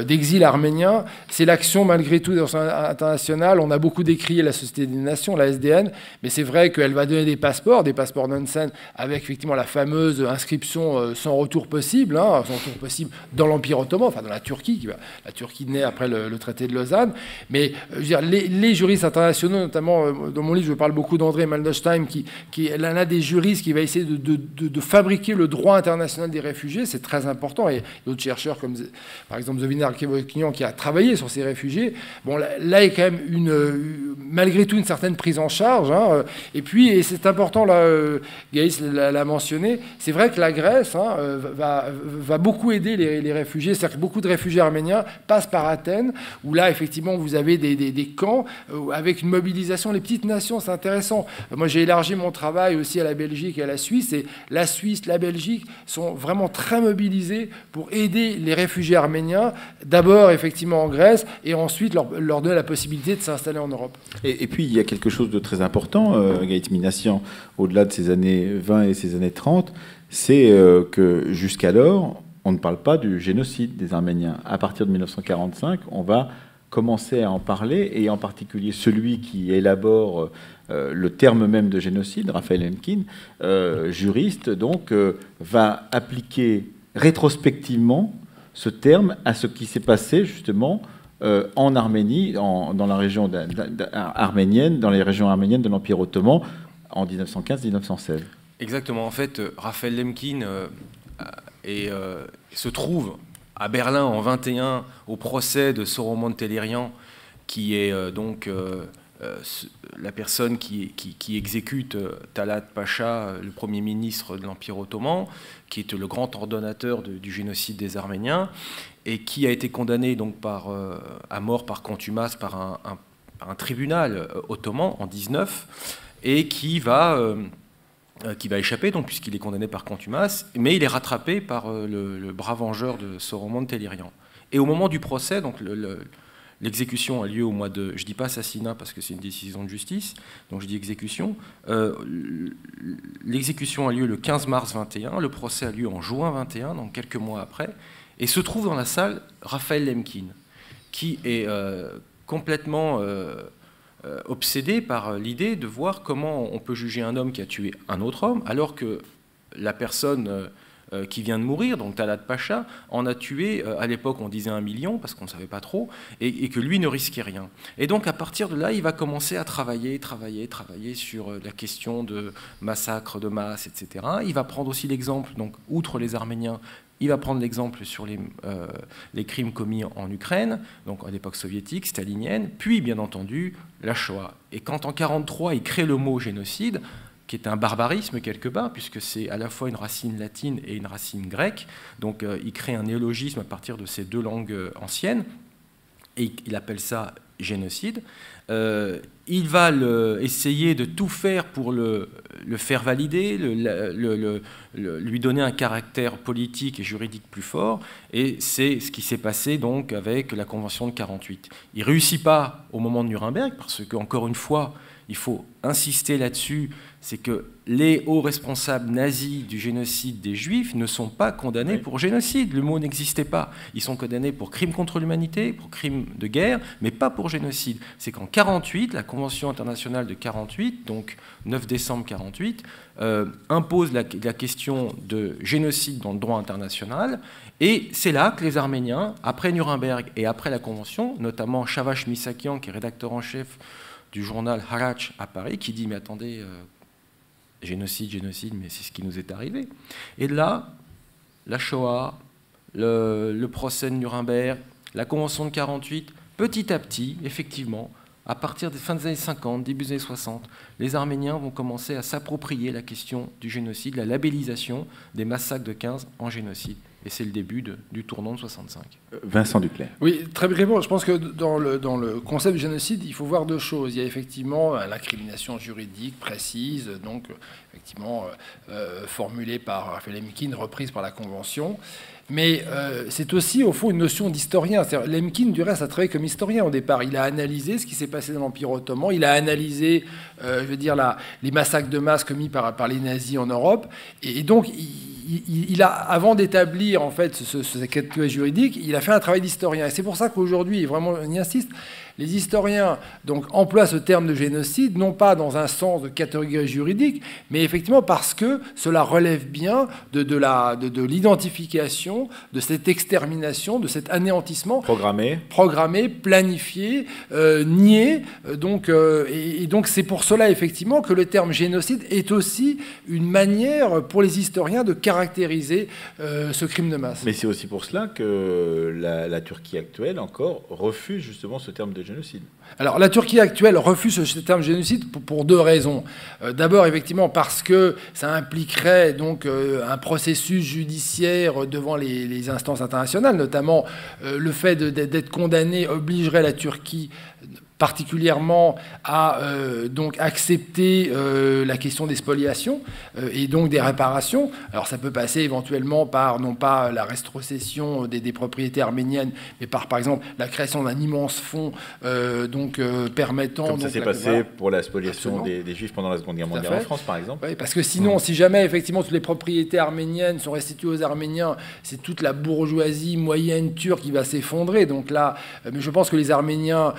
d'exil arménien, c'est l'action malgré tout internationale. On a beaucoup décrié la Société des Nations, la SDN, mais c'est vrai qu'elle va donner des passeports Nansen, avec effectivement la fameuse inscription sans retour possible, sans retour possible dans l'Empire ottoman, enfin dans la Turquie. La Turquie naît après le traité de Lausanne. Mais je veux dire, les juristes internationaux, notamment dans mon livre, je parle beaucoup d'André Maldesheim, qui est l'un des juristes qui va essayer de fabriquer le droit international des réfugiés. C'est très important. Et d'autres chercheurs, comme par exemple Zovinar Kevoknian, qui a travaillé sur ces réfugiés. Bon, là, il y a quand même malgré tout une certaine prise en charge. Et puis, et c'est important, là, Gaïs l'a mentionné, c'est vrai que la Grèce va beaucoup aider les réfugiés. C'est-à-dire que beaucoup de réfugiés arméniens passent par Athènes, où là, effectivement, vous avez des camps avec une mobilisation. Les petites nations, c'est intéressant. Moi, j'ai élargi mon travail aussi à la Belgique et à la Suisse. Et la Suisse, la Belgique sont vraiment très mobilisés pour aider les réfugiés arméniens, d'abord effectivement en Grèce, et ensuite leur donner la possibilité de s'installer en Europe. Et puis, il y a quelque chose de très important, Gaït Minassian, au-delà de ces années 20 et ces années 30, c'est que jusqu'alors, on ne parle pas du génocide des Arméniens. À partir de 1945, on va commencer à en parler, et en particulier celui qui élabore le terme même de génocide, Raphaël Lemkin, juriste, donc, va appliquer rétrospectivement ce terme à ce qui s'est passé justement en Arménie, dans la région arménienne, dans les régions arméniennes de l'Empire ottoman en 1915-1916. Exactement. En fait, Raphaël Lemkin se trouve à Berlin en 21 au procès de Soromon Tehlirian, qui est donc la personne qui exécute Talat Pacha, le Premier ministre de l'Empire ottoman, qui est le grand ordonnateur du génocide des Arméniens, et qui a été condamné donc à mort par contumace par un tribunal ottoman en 19, et qui va échapper, donc, puisqu'il est condamné par contumace, mais il est rattrapé par le bras vengeur de Soromon Tehlirian. Et au moment du procès, donc l'exécution a lieu au mois de... Je ne dis pas assassinat parce que c'est une décision de justice, donc je dis exécution. L'exécution a lieu le 15 mars 21, le procès a lieu en juin 21, donc quelques mois après, et se trouve dans la salle Raphaël Lemkin, qui est complètement obsédé par l'idée de voir comment on peut juger un homme qui a tué un autre homme, alors que la personne qui vient de mourir, donc Talat Pacha, en a tué, à l'époque on disait 1 million, parce qu'on ne savait pas trop, et que lui ne risquait rien. Et donc à partir de là, il va commencer à travailler sur la question de massacres de masse, etc. Il va prendre aussi l'exemple, donc outre les Arméniens, il va prendre l'exemple sur les crimes commis en Ukraine, donc à l'époque soviétique, stalinienne, puis bien entendu la Shoah. Et quand en 1943 il crée le mot génocide, qui est un barbarisme quelque part, puisque c'est à la fois une racine latine et une racine grecque. Donc il crée un néologisme à partir de ces deux langues anciennes, et il appelle ça génocide. Il va essayer de tout faire pour le faire valider, lui donner un caractère politique et juridique plus fort, et c'est ce qui s'est passé donc avec la Convention de 1948. Il ne réussit pas au moment de Nuremberg, parce qu'encore une fois, il faut insister là-dessus, c'est que les hauts responsables nazis du génocide des Juifs ne sont pas condamnés pour génocide. Le mot n'existait pas. Ils sont condamnés pour crimes contre l'humanité, pour crimes de guerre, mais pas pour génocide. C'est qu'en 1948, la Convention internationale de 1948, donc 9 décembre 1948, impose la question de génocide dans le droit international. Et c'est là que les Arméniens, après Nuremberg et après la Convention, notamment Shavash Missakian, qui est rédacteur en chef du journal Harach à Paris, qui dit « Mais attendez, génocide, mais c'est ce qui nous est arrivé ». Et là, la Shoah, le procès de Nuremberg, la Convention de 1948, petit à petit, effectivement, à partir des fins des années 50, début des années 60, les Arméniens vont commencer à s'approprier la question du génocide, la labellisation des massacres de 15 en génocide. Et c'est le début du tournant de 65. Vincent Duclerc. Oui, très brièvement, je pense que dans le concept de génocide, il faut voir deux choses. Il y a effectivement l'incrimination juridique précise, donc effectivement formulée par Raphaël Lemkin, reprise par la Convention. Mais c'est aussi, au fond, une notion d'historien. Lemkin, du reste, a travaillé comme historien au départ. Il a analysé ce qui s'est passé dans l'Empire ottoman. Il a analysé, les massacres de masse commis par les nazis en Europe. Et donc, il a, avant d'établir en fait cette catégorie juridique, il a fait un travail d'historien. Et c'est pour ça qu'aujourd'hui, vraiment, on y insiste, les historiens donc, emploient ce terme de génocide, non pas dans un sens de catégorie juridique, mais effectivement parce que cela relève bien de l'identification, de cette extermination, de cet anéantissement. Programmé, planifié, nié. Et donc c'est pour cela, effectivement, que le terme génocide est aussi une manière pour les historiens de caractériser ce crime de masse. Mais c'est aussi pour cela que la Turquie actuelle, encore, refuse justement ce terme de génocide. Alors, la Turquie actuelle refuse ce terme génocide pour deux raisons. D'abord, effectivement, parce que ça impliquerait donc un processus judiciaire devant les instances internationales, notamment le fait d'être condamné obligerait la Turquie particulièrement à donc accepter la question des spoliations et donc des réparations. Alors ça peut passer éventuellement par non pas la rétrocession des propriétés arméniennes, mais par exemple la création d'un immense fonds permettant... Comme ça s'est passé pour la spoliation des Juifs pendant la Seconde Guerre mondiale en France, par exemple. Oui, parce que sinon, si jamais effectivement toutes les propriétés arméniennes sont restituées aux Arméniens, c'est toute la bourgeoisie moyenne turque qui va s'effondrer. Donc là, mais je pense que les Arméniens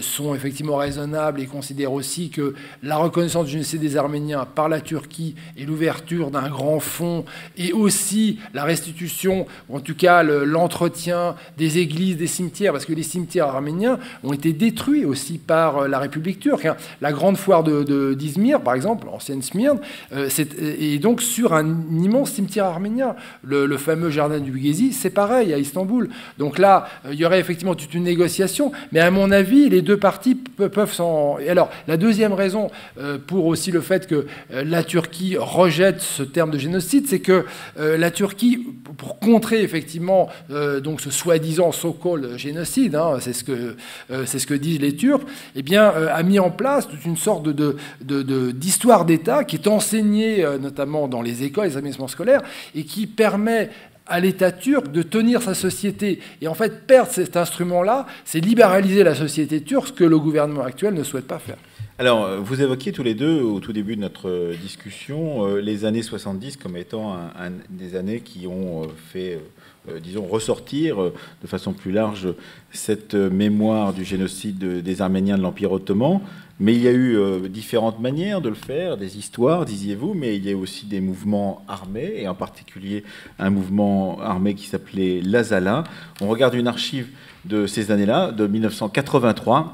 sont effectivement raisonnables et considèrent aussi que la reconnaissance du génocide des Arméniens par la Turquie et l'ouverture d'un grand fonds et aussi la restitution, ou en tout cas l'entretien des églises, des cimetières, parce que les cimetières arméniens ont été détruits aussi par la République turque. La grande foire d'Izmir, par exemple, ancienne Smyrne, est donc sur un immense cimetière arménien. Le fameux jardin du Gezi, c'est pareil à Istanbul. Donc là, il y aurait effectivement toute une négociation, mais à mon avis, les deux parties peuvent s'en... Et alors, la deuxième raison pour aussi le fait que la Turquie rejette ce terme de génocide, c'est que la Turquie, pour contrer effectivement donc ce soi-disant so-called génocide, c'est ce que disent les Turcs, eh bien, a mis en place toute une sorte d'histoire d'État qui est enseignée notamment dans les écoles, les établissements scolaires, et qui permet à l'État turc de tenir sa société. Et en fait, perdre cet instrument-là, c'est libéraliser la société turque, ce que le gouvernement actuel ne souhaite pas faire. Alors, vous évoquiez tous les deux, au tout début de notre discussion, les années 70 comme étant des années qui ont fait disons, ressortir de façon plus large cette mémoire du génocide des Arméniens de l'Empire ottoman. Mais il y a eu différentes manières de le faire, des histoires, disiez-vous, mais il y a aussi des mouvements armés, et en particulier un mouvement armé qui s'appelait l'Azala. On regarde une archive de ces années-là, de 1983,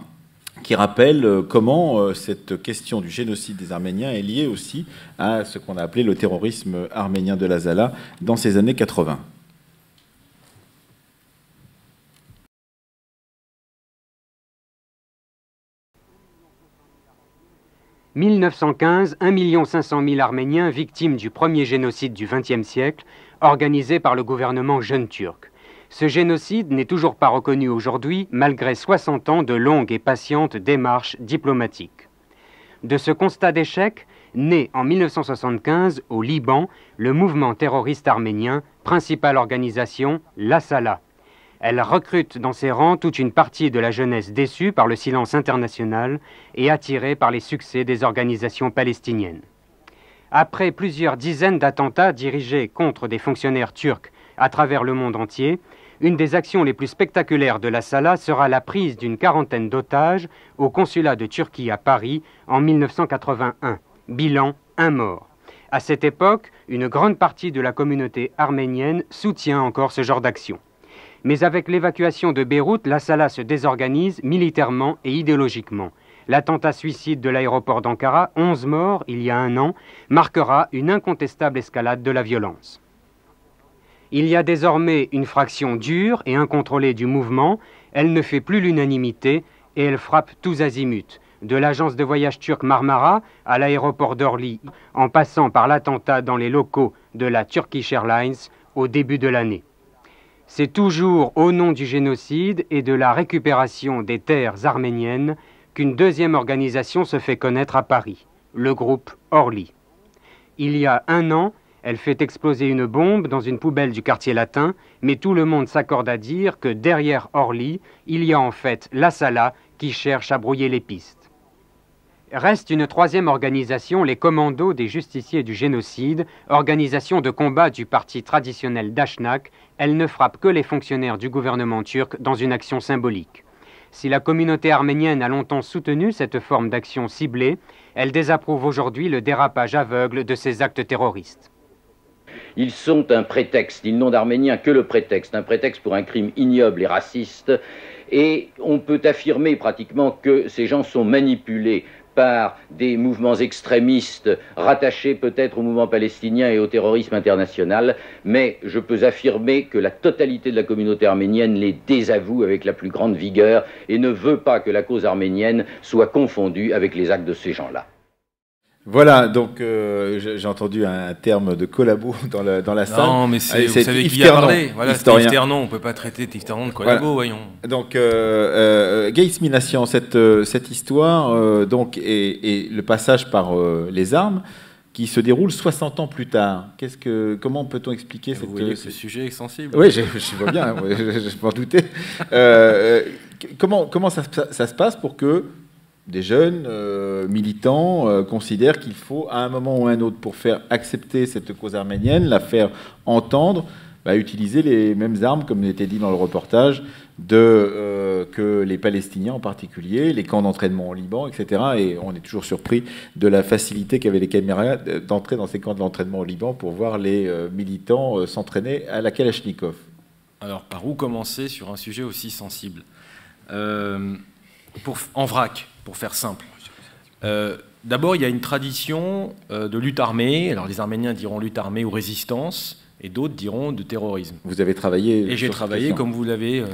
qui rappelle comment cette question du génocide des Arméniens est liée aussi à ce qu'on a appelé le terrorisme arménien de l'Azala dans ces années 80. « 1915, 1 500 000 Arméniens victimes du premier génocide du XXe siècle, organisé par le gouvernement jeune turc. Ce génocide n'est toujours pas reconnu aujourd'hui, malgré 60 ans de longues et patientes démarches diplomatiques. De ce constat d'échec, naît en 1975, au Liban, le mouvement terroriste arménien, principale organisation, l'Azala. Elle recrute dans ses rangs toute une partie de la jeunesse déçue par le silence international et attirée par les succès des organisations palestiniennes. Après plusieurs dizaines d'attentats dirigés contre des fonctionnaires turcs à travers le monde entier, une des actions les plus spectaculaires de l'Azala sera la prise d'une quarantaine d'otages au consulat de Turquie à Paris en 1981. Bilan, 1 mort. À cette époque, une grande partie de la communauté arménienne soutient encore ce genre d'action. Mais avec l'évacuation de Beyrouth, l'Azala se désorganise militairement et idéologiquement. L'attentat suicide de l'aéroport d'Ankara, 11 morts il y a 1 an, marquera une incontestable escalade de la violence. Il y a désormais une fraction dure et incontrôlée du mouvement, elle ne fait plus l'unanimité et elle frappe tous azimuts, de l'agence de voyage turque Marmara à l'aéroport d'Orly, en passant par l'attentat dans les locaux de la Turkish Airlines au début de l'année. C'est toujours au nom du génocide et de la récupération des terres arméniennes qu'une deuxième organisation se fait connaître à Paris, le groupe Orly. Il y a 1 an, elle fait exploser une bombe dans une poubelle du quartier latin, mais tout le monde s'accorde à dire que derrière Orly, il y a en fait l'Azala qui cherche à brouiller les pistes. Reste une troisième organisation, les Commandos des Justiciers du Génocide, organisation de combat du parti traditionnel Daşnak. Elle ne frappe que les fonctionnaires du gouvernement turc dans une action symbolique. Si la communauté arménienne a longtemps soutenu cette forme d'action ciblée, elle désapprouve aujourd'hui le dérapage aveugle de ces actes terroristes. Ils sont un prétexte, ils n'ont d'arméniens que le prétexte, un prétexte pour un crime ignoble et raciste. Et on peut affirmer pratiquement que ces gens sont manipulés par des mouvements extrémistes rattachés peut-être au mouvement palestinien et au terrorisme international, mais je peux affirmer que la totalité de la communauté arménienne les désavoue avec la plus grande vigueur et ne veut pas que la cause arménienne soit confondue avec les actes de ces gens-là. Voilà, donc j'ai entendu un terme de collabo dans la salle. Non, mais vous savez qui a parlé. Voilà, c'est Yves Ternon, on ne peut pas traiter Yves Ternon de collabo, voilà. Voyons. Donc, Gates Minassian, cette histoire donc, et le passage par les armes qui se déroule 60 ans plus tard. Comment peut-on expliquer vous voyez que ce sujet est sensible. Oui, je vois bien, je m'en doutais. Comment ça se passe pour que des jeunes militants considèrent qu'il faut, à un moment ou à un autre, pour faire accepter cette cause arménienne, la faire entendre, utiliser les mêmes armes, comme il était dit dans le reportage, que les Palestiniens en particulier, les camps d'entraînement au Liban, etc. Et on est toujours surpris de la facilité qu'avaient les caméras d'entrer dans ces camps d'entraînement au Liban pour voir les militants s'entraîner à la Kalachnikov. Alors, par où commencer sur un sujet aussi sensible en vrac, pour faire simple. D'abord, il y a une tradition de lutte armée. Alors, les Arméniens diront lutte armée ou résistance, et d'autres diront de terrorisme. Vous avez travaillé et j'ai travaillé, comme vous l'avez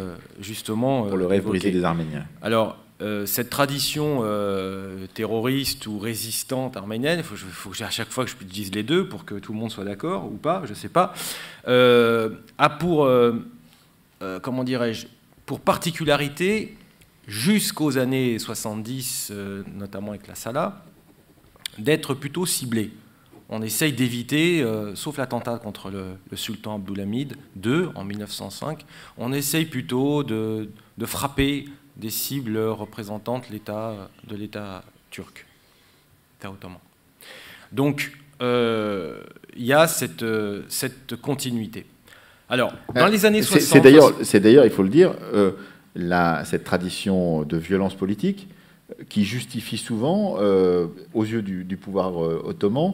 justement pour le rêve brisé des Arméniens. Alors, cette tradition terroriste ou résistante arménienne, il faut que à chaque fois que je dise les deux pour que tout le monde soit d'accord ou pas, je ne sais pas, a pour, comment dirais-je, pour particularité, jusqu'aux années 70, notamment avec l'Azala, d'être plutôt ciblé. On essaye d'éviter, sauf l'attentat contre le sultan Abdulhamid II en 1905, on essaye plutôt de frapper des cibles représentantes de l'État turc, l'État ottoman. Donc, il y a cette continuité. Alors, dans les années 60... C'est d'ailleurs, il faut le dire, cette tradition de violence politique qui justifie souvent, aux yeux du pouvoir ottoman,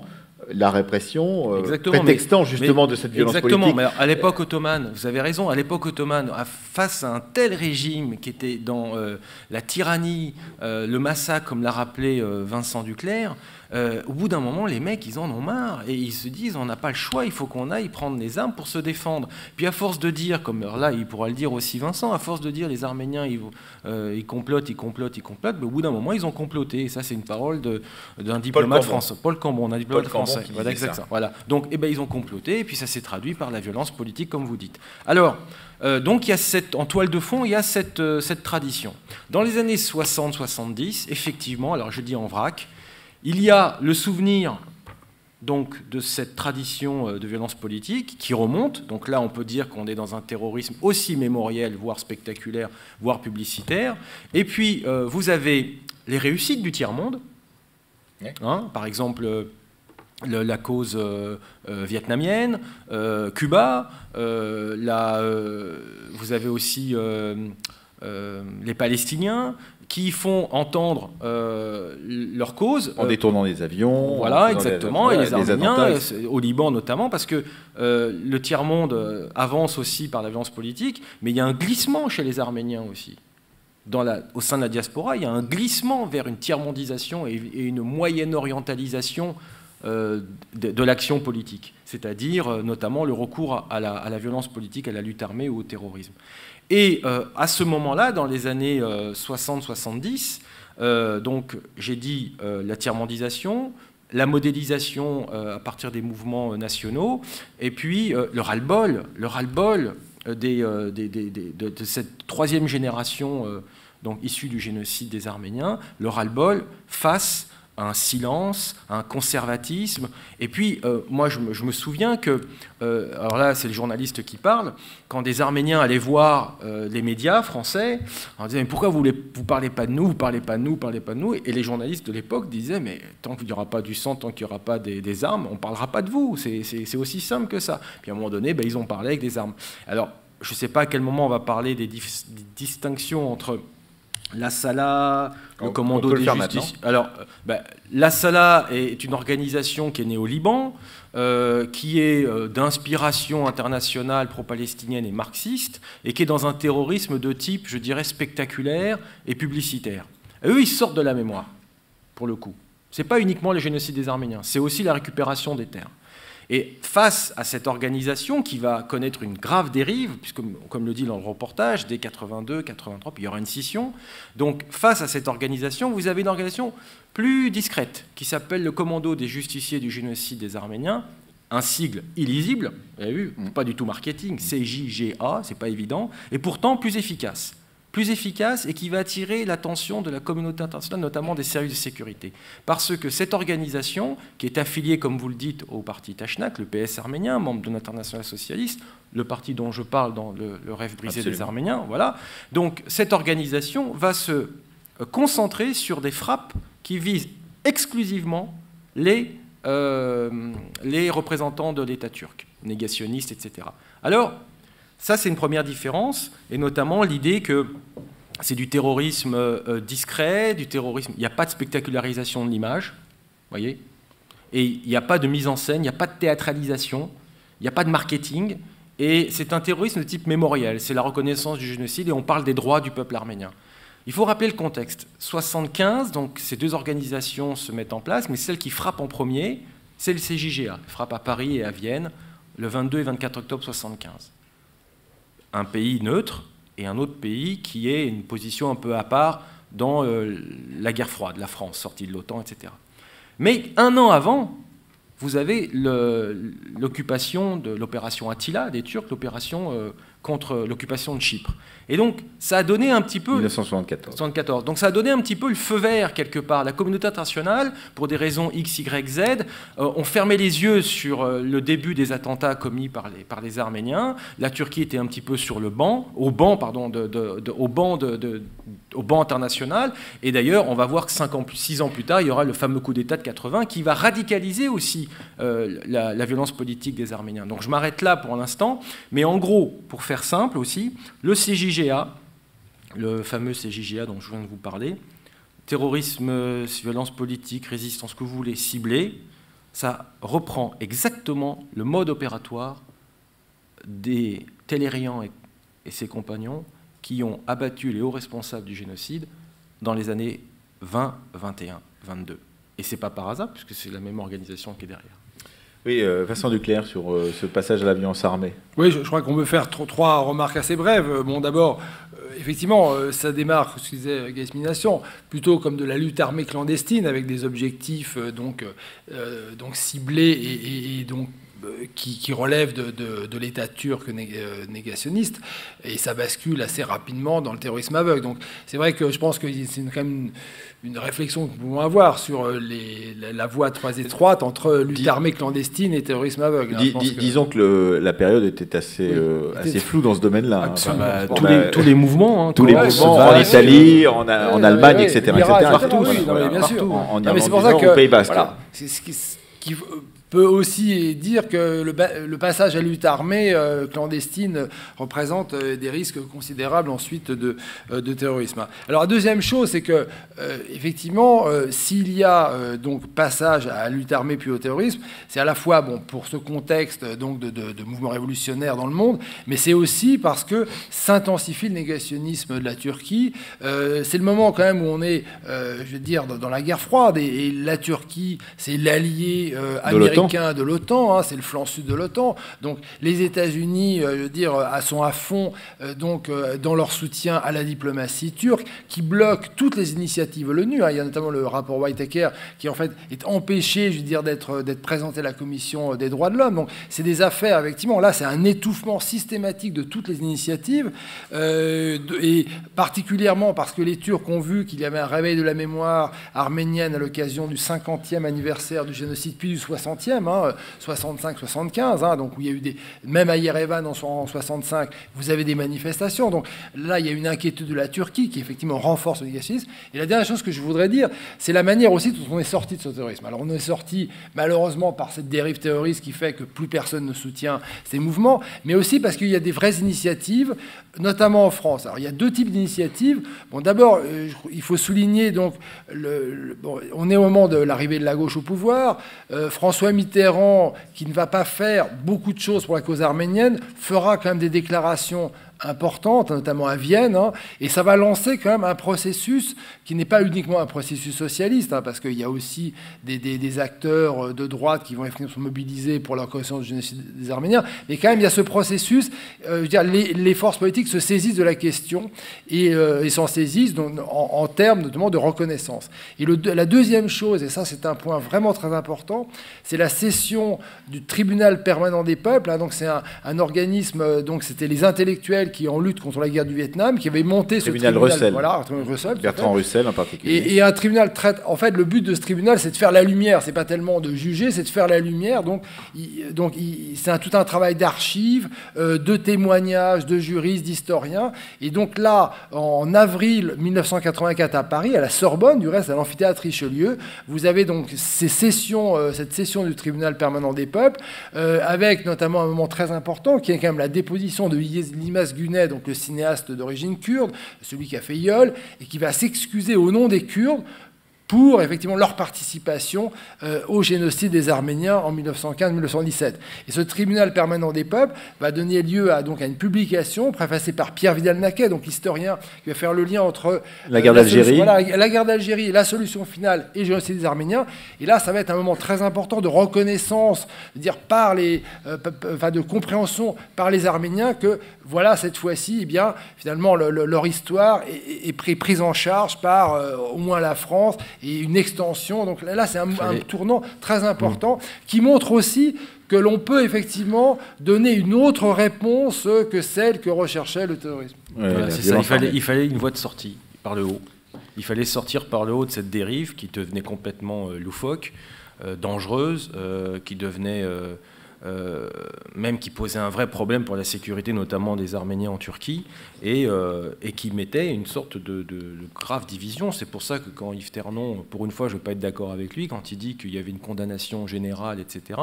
la répression, prétextant justement de cette violence politique. Exactement, mais à l'époque ottomane, vous avez raison, à l'époque ottomane, face à un tel régime qui était dans la tyrannie, le massacre, comme l'a rappelé Vincent Duclerc, au bout d'un moment, les mecs, ils en ont marre, et ils se disent, on n'a pas le choix, il faut qu'on aille prendre les armes pour se défendre. Puis à force de dire, comme là, il pourra le dire aussi Vincent, à force de dire, les Arméniens, ils complotent, mais au bout d'un moment, ils ont comploté, et ça, c'est une parole d'un diplomate français, Paul Cambon, un diplomate français. Voilà, exactement. Voilà. Donc, ils ont comploté, et puis ça s'est traduit par la violence politique, comme vous dites. Alors, donc, il y a en toile de fond, il y a cette tradition. Dans les années 60-70, effectivement, alors je dis en vrac, il y a le souvenir donc, de cette tradition de violence politique qui remonte. Donc là, on peut dire qu'on est dans un terrorisme aussi mémoriel, voire spectaculaire, voire publicitaire. Et puis, vous avez les réussites du tiers-monde. Hein, par exemple, la cause vietnamienne, Cuba. Vous avez aussi les Palestiniens, qui font entendre leur cause. En détournant des avions. Voilà, exactement. Et les Arméniens, au Liban notamment, parce que le tiers-monde avance aussi par la violence politique, mais il y a un glissement chez les Arméniens aussi. Au sein de la diaspora, il y a un glissement vers une tiers-mondisation et une moyenne orientalisation de l'action politique, c'est-à-dire notamment le recours à la violence politique, à la lutte armée ou au terrorisme. Et à ce moment-là, dans les années 60-70, donc j'ai dit la tiers-mondisation, la modélisation à partir des mouvements nationaux, et puis le ras-le-bol de cette troisième génération donc issue du génocide des Arméniens, le ras-le-bol face un silence, un conservatisme. Et puis, moi, je me souviens que, alors là, c'est le journaliste qui parle, quand des Arméniens allaient voir les médias français, on disait, mais pourquoi vous ne parlez pas de nous, vous ne parlez pas de nous, vous ne parlez pas de nous? Et les journalistes de l'époque disaient, mais tant qu'il n'y aura pas du sang, tant qu'il n'y aura pas des armes, on ne parlera pas de vous. C'est aussi simple que ça. Puis à un moment donné, ils ont parlé avec des armes. Alors, je ne sais pas à quel moment on va parler des distinctions entre la Sala, le commando des justices. Alors, la Sala est une organisation qui est née au Liban, qui est d'inspiration internationale pro-palestinienne et marxiste, et qui est dans un terrorisme de type, je dirais, spectaculaire et publicitaire. Et eux, ils sortent de la mémoire, pour le coup. Ce n'est pas uniquement le génocide des Arméniens, c'est aussi la récupération des terres. Et face à cette organisation qui va connaître une grave dérive, puisque, comme le dit dans le reportage, dès 82, 83, puis il y aura une scission. Donc, face à cette organisation, vous avez une organisation plus discrète qui s'appelle le Commando des justiciers du génocide des Arméniens, un sigle illisible, vous avez vu, pas du tout marketing, CJGA, c'est pas évident, et pourtant plus efficace et qui va attirer l'attention de la communauté internationale, notamment des services de sécurité. Parce que cette organisation, qui est affiliée, comme vous le dites, au parti Tachnak, le PS arménien, membre de l'Internationale socialiste, le parti dont je parle dans le rêve brisé des Arméniens, voilà. Donc cette organisation va se concentrer sur des frappes qui visent exclusivement les représentants de l'État turc, négationnistes, etc. Alors, ça, c'est une première différence, et notamment l'idée que c'est du terrorisme discret, du terrorisme... Il n'y a pas de spectacularisation de l'image, voyez, et il n'y a pas de mise en scène, il n'y a pas de théâtralisation, il n'y a pas de marketing, et c'est un terrorisme de type mémoriel, c'est la reconnaissance du génocide, et on parle des droits du peuple arménien. Il faut rappeler le contexte. 75, donc ces deux organisations se mettent en place, mais celle qui frappe en premier, c'est le CJGA, frappe à Paris et à Vienne, le 22 et 24 octobre 75. Un pays neutre et un autre pays qui est une position un peu à part dans la guerre froide, la France, sortie de l'OTAN, etc. Mais un an avant, vous avez l'occupation de l'opération Attila des Turcs, l'opération contre l'occupation de Chypre. Et donc, ça a donné un petit peu... 1974. Donc, ça a donné un petit peu le feu vert, quelque part. La communauté internationale, pour des raisons X, Y, Z, ont fermé les yeux sur le début des attentats commis par les Arméniens. La Turquie était un petit peu sur le banc, au banc au banc international. Et d'ailleurs, on va voir que 6 ans plus tard, il y aura le fameux coup d'État de 80 qui va radicaliser aussi la violence politique des Arméniens. Donc je m'arrête là pour l'instant. Mais en gros, pour faire simple aussi, le CJGA, le fameux CJGA dont je viens de vous parler, terrorisme, violence politique, résistance que vous voulez cibler, ça reprend exactement le mode opératoire des Tellerian et ses compagnons qui ont abattu les hauts responsables du génocide dans les années 20, 21, 22. Et ce n'est pas par hasard, puisque c'est la même organisation qui est derrière. Oui, Vincent Duclerc, sur ce passage à la violence armée. Oui, je crois qu'on peut faire trois remarques assez brèves. Bon, d'abord, effectivement, ça démarre, ce que disait Gaismination, plutôt comme de la lutte armée clandestine, avec des objectifs donc ciblés et donc qui relève de l'État turc négationniste, et ça bascule assez rapidement dans le terrorisme aveugle. Donc c'est vrai que je pense que c'est quand même une réflexion que nous pouvons avoir sur la voie très étroite entre lutte armée clandestine et terrorisme aveugle. Disons que la période était assez floue dans ce domaine-là. Tous les mouvements. Tous les mouvements en Italie, en Allemagne, etc. Partout, oui, bien sûr. En Irlande du Nord, au Pays Basque. C'est ce qui peut aussi dire que le passage à la lutte armée clandestine représente des risques considérables ensuite de terrorisme. Alors la deuxième chose, c'est que effectivement, s'il y a donc passage à la lutte armée puis au terrorisme, c'est à la fois pour ce contexte donc de mouvement révolutionnaire dans le monde, mais c'est aussi parce que s'intensifie le négationnisme de la Turquie. C'est le moment quand même où on est, je veux dire, dans la guerre froide, et la Turquie, c'est l'allié américain de l'OTAN, c'est le flanc sud de l'OTAN. Donc les États-Unis, je veux dire, sont à fond dans leur soutien à la diplomatie turque, qui bloque toutes les initiatives de l'ONU. Il y a notamment le rapport Whitaker qui en fait est empêché, je veux dire, d'être présenté à la Commission des droits de l'homme. Donc c'est des affaires, effectivement, là c'est un étouffement systématique de toutes les initiatives, et particulièrement parce que les Turcs ont vu qu'il y avait un réveil de la mémoire arménienne à l'occasion du 50e anniversaire du génocide, puis du 60e, 65-75, donc où il y a eu même à Yerevan en 65, vous avez des manifestations. Donc là, il y a une inquiétude de la Turquie qui effectivement renforce le négationnisme. Et la dernière chose que je voudrais dire, c'est la manière aussi dont on est sorti de ce terrorisme. Alors on est sorti malheureusement par cette dérive terroriste qui fait que plus personne ne soutient ces mouvements, mais aussi parce qu'il y a des vraies initiatives, notamment en France. Alors il y a deux types d'initiatives. Bon, d'abord, il faut souligner donc on est au moment de l'arrivée de la gauche au pouvoir. François Mitterrand, qui ne va pas faire beaucoup de choses pour la cause arménienne, fera quand même des déclarations importantes, notamment à Vienne, et ça va lancer quand même un processus qui n'est pas uniquement un processus socialiste, parce qu'il y a aussi des acteurs de droite qui vont effectivement se mobiliser pour la reconnaissance du génocide des Arméniens, mais quand même il y a ce processus, je veux dire, les forces politiques se saisissent de la question et s'en saisissent en termes notamment de reconnaissance. Et la deuxième chose, et ça c'est un point vraiment très important, c'est la cession du tribunal permanent des peuples, donc c'est un organisme, donc c'était les intellectuels qui en lutte contre la guerre du Vietnam, qui avait monté ce tribunal Russell. Voilà, Russell, Bertrand Russell en particulier. Et un tribunal traite. En fait, le but de ce tribunal, c'est de faire la lumière. C'est pas tellement de juger, c'est de faire la lumière. Donc c'est tout un travail d'archives, de témoignages, de juristes, d'historiens. Et donc là, en avril 1984 à Paris, à la Sorbonne, du reste à l'amphithéâtre Richelieu, vous avez donc cette session du tribunal permanent des peuples, avec notamment un moment très important, qui est quand même la déposition de Yilmaz Güney, donc le cinéaste d'origine kurde, celui qui a fait Yol, et qui va s'excuser au nom des Kurdes pour effectivement leur participation au génocide des Arméniens en 1915-1917. Et ce tribunal permanent des peuples va donner lieu à une publication préfacée par Pierre Vidal-Naquet, donc historien, qui va faire le lien entre la guerre d'Algérie, la guerre d'Algérie, la solution finale et le génocide des Arméniens. Et là, ça va être un moment très important de reconnaissance, de compréhension par les Arméniens que voilà, cette fois-ci, finalement, leur histoire est prise en charge par au moins la France et une extension. Donc là, c'est un tournant très important qui montre aussi que l'on peut effectivement donner une autre réponse que celle que recherchait le terrorisme. Voilà, c'est ça, il fallait une voie de sortie par le haut. Il fallait sortir par le haut de cette dérive qui devenait complètement loufoque, dangereuse, qui devenait même qui posait un vrai problème pour la sécurité, notamment des Arméniens en Turquie, et qui mettait une sorte de grave division. C'est pour ça que quand Yves Ternon, pour une fois, je ne vais pas être d'accord avec lui, quand il dit qu'il y avait une condamnation générale, etc.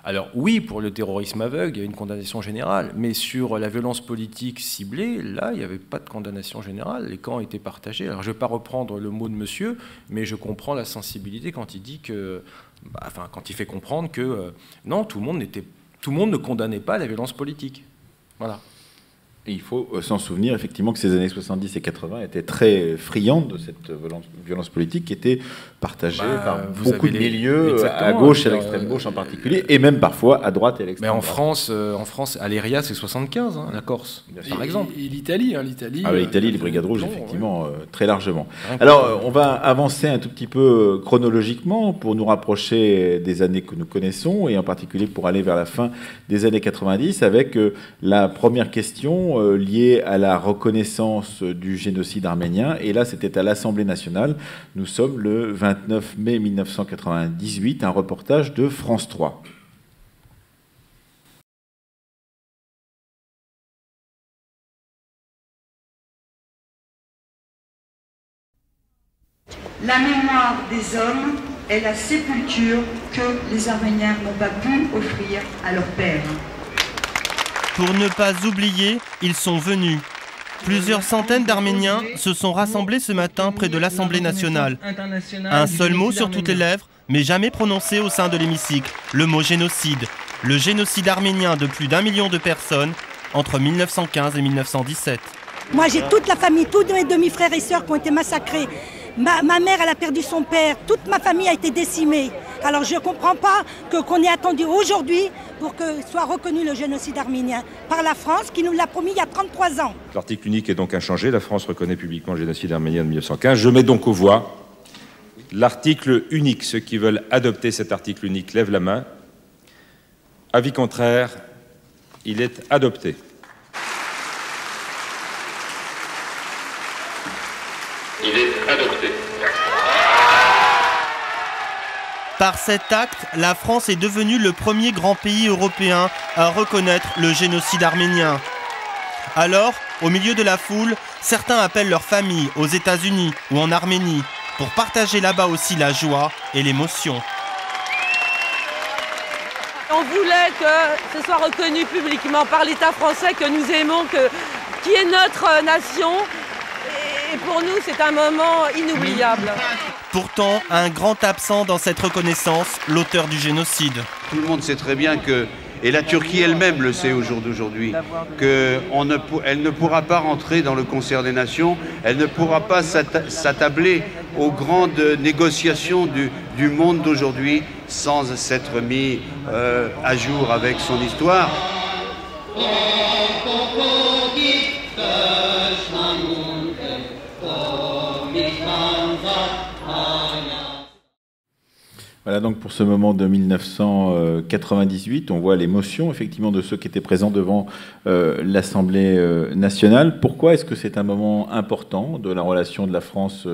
Alors oui, pour le terrorisme aveugle, il y a une condamnation générale, mais sur la violence politique ciblée, là, il n'y avait pas de condamnation générale. Les camps étaient partagés. Alors je ne vais pas reprendre le mot de monsieur, mais je comprends la sensibilité quand il dit que... quand il fait comprendre que non, tout le monde ne condamnait pas la violence politique. Voilà. Et il faut s'en souvenir, effectivement, que ces années 70 et 80 étaient très friandes de cette violence politique qui était partagée par beaucoup de milieux, à gauche et à l'extrême gauche en particulier, et même parfois à droite et à l'extrême droite. Mais en France, Aléria, c'est 75, la Corse, par exemple. Et l'Italie. L'Italie, les Brigades Rouges, effectivement, très largement. Alors, on va avancer un tout petit peu chronologiquement pour nous rapprocher des années que nous connaissons, et en particulier pour aller vers la fin des années 90, avec la première question liée à la reconnaissance du génocide arménien. Et là, c'était à l'Assemblée nationale. Nous sommes le 29 mai 1998, un reportage de France 3. La mémoire des hommes est la sépulture que les Arméniens n'ont pas pu offrir à leurs pères. Pour ne pas oublier, ils sont venus. Plusieurs centaines d'Arméniens se sont rassemblés ce matin près de l'Assemblée nationale. Un seul mot sur toutes les lèvres, mais jamais prononcé au sein de l'hémicycle, le mot génocide. Le génocide arménien de plus d'1 million de personnes entre 1915 et 1917. Moi j'ai toute la famille, tous mes demi-frères et sœurs qui ont été massacrés. Ma mère, elle a perdu son père, toute ma famille a été décimée. Alors je ne comprends pas qu'on ait attendu aujourd'hui pour que soit reconnu le génocide arménien par la France, qui nous l'a promis il y a 33 ans. L'article unique est donc inchangé. La France reconnaît publiquement le génocide arménien de 1915. Je mets donc aux voix l'article unique. Ceux qui veulent adopter cet article unique lèvent la main. Avis contraire, il est adopté. Il est adopté. Par cet acte, la France est devenue le premier grand pays européen à reconnaître le génocide arménien. Alors, au milieu de la foule, certains appellent leur famille aux États-Unis ou en Arménie pour partager là-bas aussi la joie et l'émotion. On voulait que ce soit reconnu publiquement par l'État français que nous aimons, qui est notre nation. Et pour nous, c'est un moment inoubliable. Pourtant, un grand absent dans cette reconnaissance, l'auteur du génocide. Tout le monde sait très bien que, et la Turquie elle-même le sait au jour d'aujourd'hui, qu'elle ne pourra pas rentrer dans le concert des nations, elle ne pourra pas s'attabler aux grandes négociations du monde d'aujourd'hui sans s'être mis à jour avec son histoire. Voilà donc pour ce moment de 1998, on voit l'émotion effectivement de ceux qui étaient présents devant l'Assemblée nationale. Pourquoi est-ce que c'est un moment important de la relation de la France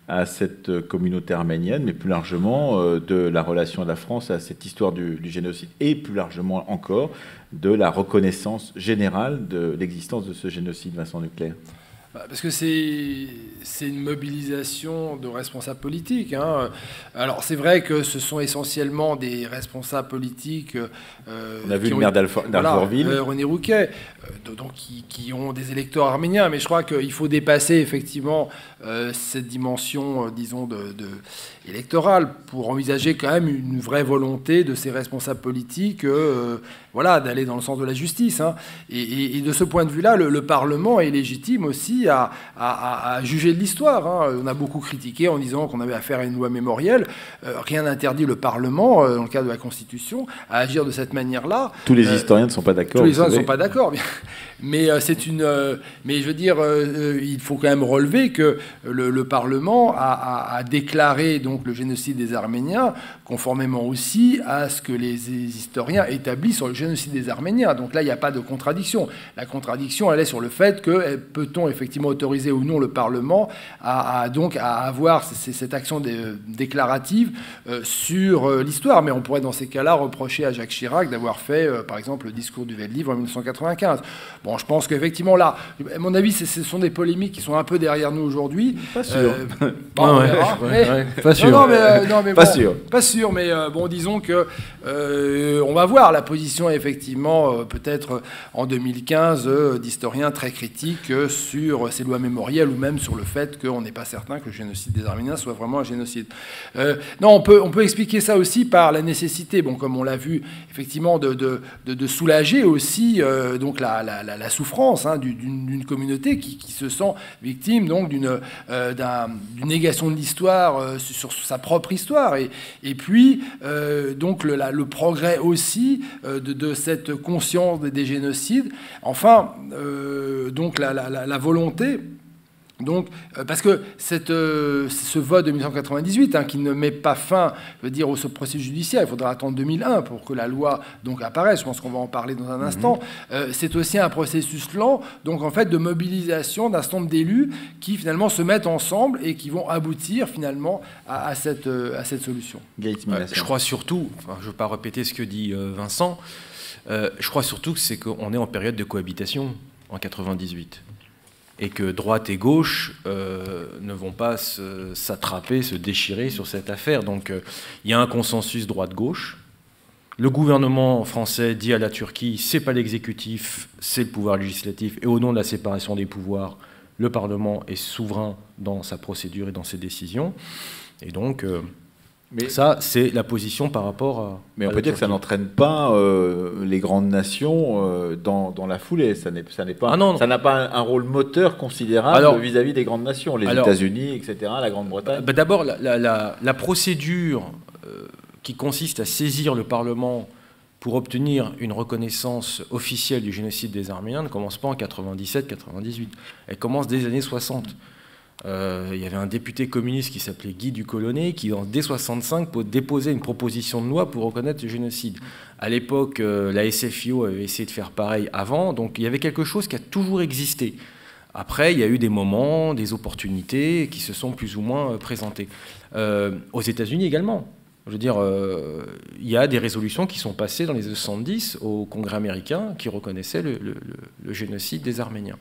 à cette communauté arménienne, mais plus largement de la relation de la France à cette histoire du génocide et plus largement encore de la reconnaissance générale de l'existence de ce génocide, Vincent Duclercq? Parce que c'est une mobilisation de responsables politiques. Hein. Alors c'est vrai que ce sont essentiellement des responsables politiques. On a vu le maire d'Alfortville, René Rouquet, donc qui ont des électeurs arméniens. Mais je crois qu'il faut dépasser effectivement cette dimension, disons, électorale pour envisager quand même une vraie volonté de ces responsables politiques, voilà, d'aller dans le sens de la justice. Hein. Et de ce point de vue-là, le Parlement est légitime aussi à juger de l'histoire. Hein. On a beaucoup critiqué en disant qu'on avait affaire à une loi mémorielle. Rien n'interdit le Parlement, dans le cadre de la Constitution, à agir de cette manière-là. Tous les historiens ne sont pas d'accord. Tous les historiens ne sont pas d'accord. Mais mais je veux dire, il faut quand même relever que le Parlement a déclaré donc le génocide des Arméniens, conformément aussi à ce que les historiens établissent sur le génocide des Arméniens. Donc là, il n'y a pas de contradiction. La contradiction, elle est sur le fait que peut-on effectivement effectivement autoriser ou non le Parlement donc à avoir cette action déclarative sur l'histoire. Mais on pourrait dans ces cas-là reprocher à Jacques Chirac d'avoir fait, par exemple, le discours du Veldiv en 1995. Bon, je pense qu'effectivement, là, à mon avis, ce sont des polémiques qui sont un peu derrière nous aujourd'hui. Pas sûr. On verra, pas sûr. Pas sûr. Pas sûr, mais bon, disons que on va voir la position, effectivement, peut-être en 2015, d'historiens très critiques sur ces lois mémorielles ou même sur le fait qu'on n'est pas certain que le génocide des Arméniens soit vraiment un génocide. Non, on peut expliquer ça aussi par la nécessité, bon, comme on l'a vu, effectivement, de soulager aussi donc la souffrance d'une communauté qui se sent victime donc d'une négation de l'histoire sur sa propre histoire. Et puis, donc, le progrès aussi de cette conscience des génocides. Enfin, donc, la volonté... Donc, parce que ce vote de 1998, qui ne met pas fin, je veux dire, au processus judiciaire, il faudra attendre 2001 pour que la loi donc apparaisse. Je pense qu'on va en parler dans un instant. C'est aussi un processus lent, donc en fait de mobilisation d'un certain nombre d'élus qui finalement se mettent ensemble et qui vont aboutir finalement à cette solution. Je crois surtout, enfin, je ne veux pas répéter ce que dit Vincent, je crois surtout que c'est qu'on est en période de cohabitation en 98. Et que droite et gauche ne vont pas s'attraper, se déchirer sur cette affaire. Donc il y a un consensus droite-gauche. Le gouvernement français dit à la Turquie, c'est pas l'exécutif, c'est le pouvoir législatif. Et au nom de la séparation des pouvoirs, le Parlement est souverain dans sa procédure et dans ses décisions. Et donc... Mais ça, c'est la position par rapport à... Mais on peut dire que ça n'entraîne pas les grandes nations dans la foulée. Ça n'a pas un rôle moteur considérable vis-à-vis des grandes nations, les États-Unis, etc., la Grande-Bretagne. D'abord, la procédure qui consiste à saisir le Parlement pour obtenir une reconnaissance officielle du génocide des Arméniens ne commence pas en 97-98. Elle commence dès les années 60. Il y avait un député communiste qui s'appelait Guy Ducolonnet qui, dès 1965, déposait une proposition de loi pour reconnaître le génocide. À l'époque, la SFIO avait essayé de faire pareil avant, donc il y avait quelque chose qui a toujours existé. Après, il y a eu des moments, des opportunités qui se sont plus ou moins présentées. Aux États-Unis également. Je veux dire, il y a des résolutions qui sont passées dans les années 70 au Congrès américain qui reconnaissaient le génocide des Arméniens.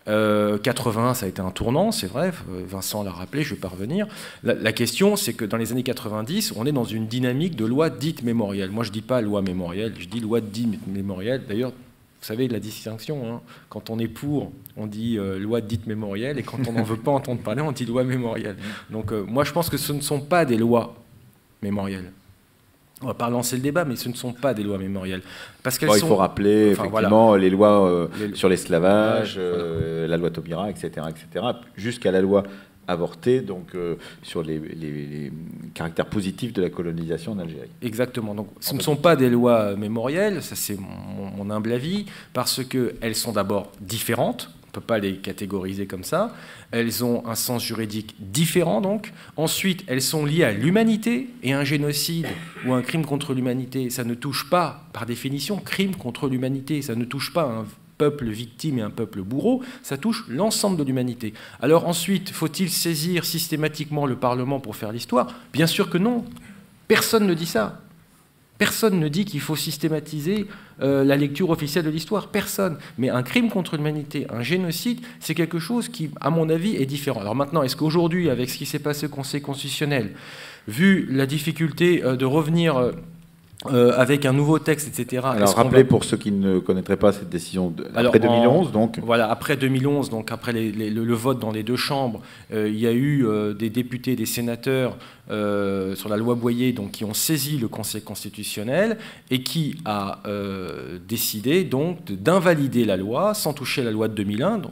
80, ça a été un tournant, c'est vrai, Vincent l'a rappelé, je vais pas revenir. La question, c'est que dans les années 90, on est dans une dynamique de loi dite mémorielle. Moi, je dis pas loi mémorielle, je dis loi dite mémorielle. D'ailleurs, vous savez la distinction, quand on est pour, on dit loi dite mémorielle, et quand on n'en veut pas entendre parler, on dit loi mémorielle. Donc moi, je pense que ce ne sont pas des lois mémorielles. On va pas lancer le débat, mais ce ne sont pas des lois mémorielles. Parce qu'elles il faut rappeler effectivement les lois sur l'esclavage, la loi Taubira, etc., jusqu'à la loi avortée, donc sur les caractères positifs de la colonisation en Algérie. Exactement. Donc, ce ne sont pas des lois mémorielles, ça c'est mon humble avis, parce qu'elles sont d'abord différentes. On ne peut pas les catégoriser comme ça. Elles ont un sens juridique différent, donc. Ensuite, elles sont liées à l'humanité, et un génocide ou un crime contre l'humanité, ça ne touche pas, par définition, crime contre l'humanité. Ça ne touche pas un peuple victime et un peuple bourreau, ça touche l'ensemble de l'humanité. Alors ensuite, faut-il saisir systématiquement le Parlement pour faire l'histoire? Bien sûr que non. Personne ne dit ça. Personne ne dit qu'il faut systématiser la lecture officielle de l'histoire. Personne. Mais un crime contre l'humanité, un génocide, c'est quelque chose qui, à mon avis, est différent. Alors maintenant, est-ce qu'aujourd'hui, avec ce qui s'est passé au Conseil constitutionnel, vu la difficulté de revenir avec un nouveau texte, etc. Alors rappelez pour ceux qui ne connaîtraient pas cette décision après 2011. Voilà, après 2011, donc après le vote dans les deux chambres, il y a eu des députés, des sénateurs sur la loi Boyer, donc qui ont saisi le Conseil constitutionnel et qui a décidé donc d'invalider la loi sans toucher à la loi de 2001.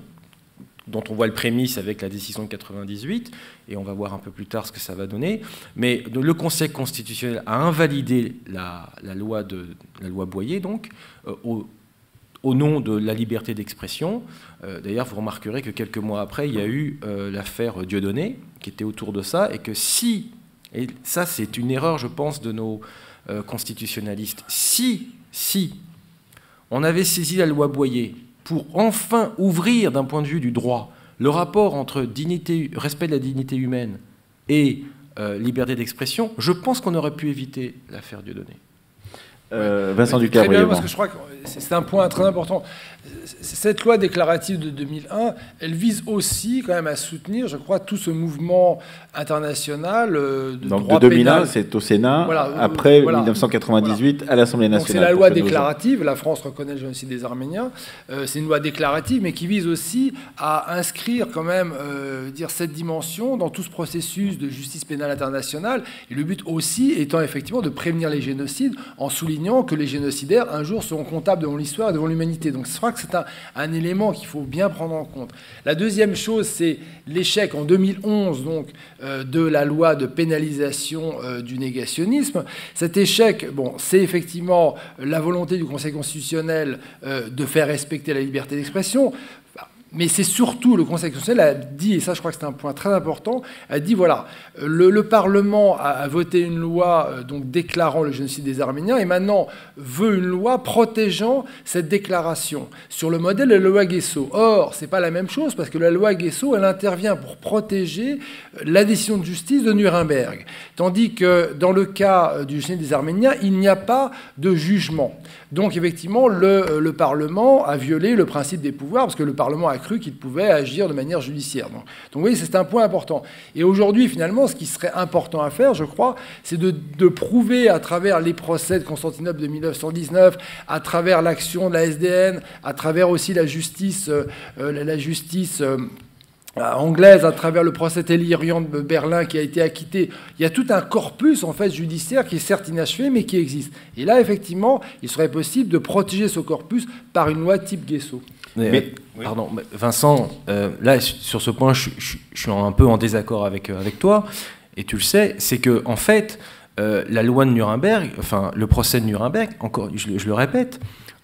Dont on voit le prémisse avec la décision de 98, et on va voir un peu plus tard ce que ça va donner. Mais le Conseil constitutionnel a invalidé la loi Boyer, donc, au nom de la liberté d'expression. D'ailleurs, vous remarquerez que quelques mois après, il y a eu l'affaire Dieudonné, qui était autour de ça, et que si, et ça c'est une erreur, je pense, de nos constitutionnalistes, si on avait saisi la loi Boyer, pour enfin ouvrir d'un point de vue du droit Le rapport entre respect de la dignité humaine et liberté d'expression, je pense qu'on aurait pu éviter l'affaire Dieudonné. Vincent Ducas, parce que je crois que c'est un point très important. Cette loi déclarative de 2001, elle vise aussi quand même à soutenir, je crois, tout ce mouvement international de droit pénal. Donc de 2001, c'est au Sénat, après 1998 à l'Assemblée nationale. Donc c'est la loi déclarative, la France reconnaît le génocide des Arméniens, c'est une loi déclarative, mais qui vise aussi à inscrire quand même cette dimension dans tout ce processus de justice pénale internationale, et le but aussi étant effectivement de prévenir les génocides en soulignant que les génocidaires, un jour, seront comptables devant l'histoire et devant l'humanité. Donc je crois que c'est un élément qu'il faut bien prendre en compte. La deuxième chose, c'est l'échec en 2011 donc, de la loi de pénalisation du négationnisme. Cet échec, c'est effectivement la volonté du Conseil constitutionnel de faire respecter la liberté d'expression. Mais c'est surtout, le Conseil constitutionnel a dit, et ça je crois que c'est un point très important, a dit voilà, le Parlement a voté une loi donc déclarant le génocide des Arméniens et maintenant veut une loi protégeant cette déclaration sur le modèle de la loi Guesso. Or, c'est pas la même chose parce que la loi Guesso, elle intervient pour protéger la décision de justice de Nuremberg. Tandis que dans le cas du génocide des Arméniens, il n'y a pas de jugement. Donc effectivement, le Parlement a violé le principe des pouvoirs parce que le Parlement a cru qu'il pouvait agir de manière judiciaire. Donc vous voyez, c'est un point important. Et aujourd'hui, finalement, ce qui serait important à faire, je crois, c'est de prouver à travers les procès de Constantinople de 1919, à travers l'action de la SDN, à travers aussi la justice anglaise, à travers le procès Tellurian de Berlin qui a été acquitté. Il y a tout un corpus en fait judiciaire qui est certes inachevé mais qui existe. Et là, effectivement, il serait possible de protéger ce corpus par une loi type Guesso. Pardon, Vincent, là, sur ce point, je suis un peu en désaccord avec toi, et tu le sais, c'est que en fait, la loi de Nuremberg, enfin, le procès de Nuremberg, encore, je le répète,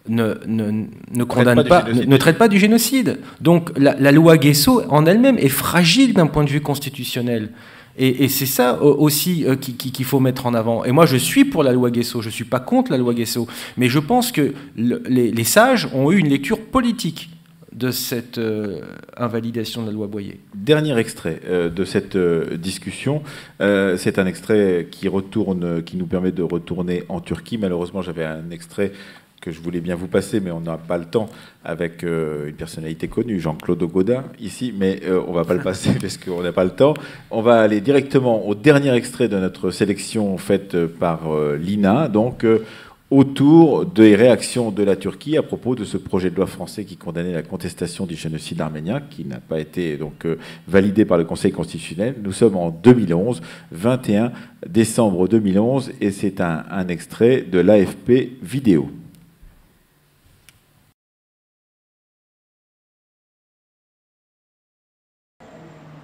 ne traite pas du génocide. Donc, la loi Guesso, en elle-même, est fragile d'un point de vue constitutionnel. Et c'est ça aussi qu'il faut mettre en avant. Et moi, je suis pour la loi Guesso, je ne suis pas contre la loi Guesso, mais je pense que les sages ont eu une lecture politique de cette invalidation de la loi Boyer. Dernier extrait de cette discussion. C'est un extrait qui nous permet de retourner en Turquie. Malheureusement, j'avais un extrait que je voulais bien vous passer, mais on n'a pas le temps, avec une personnalité connue, Jean-Claude Godin, ici, mais on ne va pas le passer parce qu'on n'a pas le temps. On va aller directement au dernier extrait de notre sélection faite par l'INA, donc autour des réactions de la Turquie à propos de ce projet de loi français qui condamnait la contestation du génocide arménien, qui n'a pas été donc validé par le Conseil constitutionnel. Nous sommes en 2011, 21 décembre 2011, et c'est un extrait de l'AFP vidéo.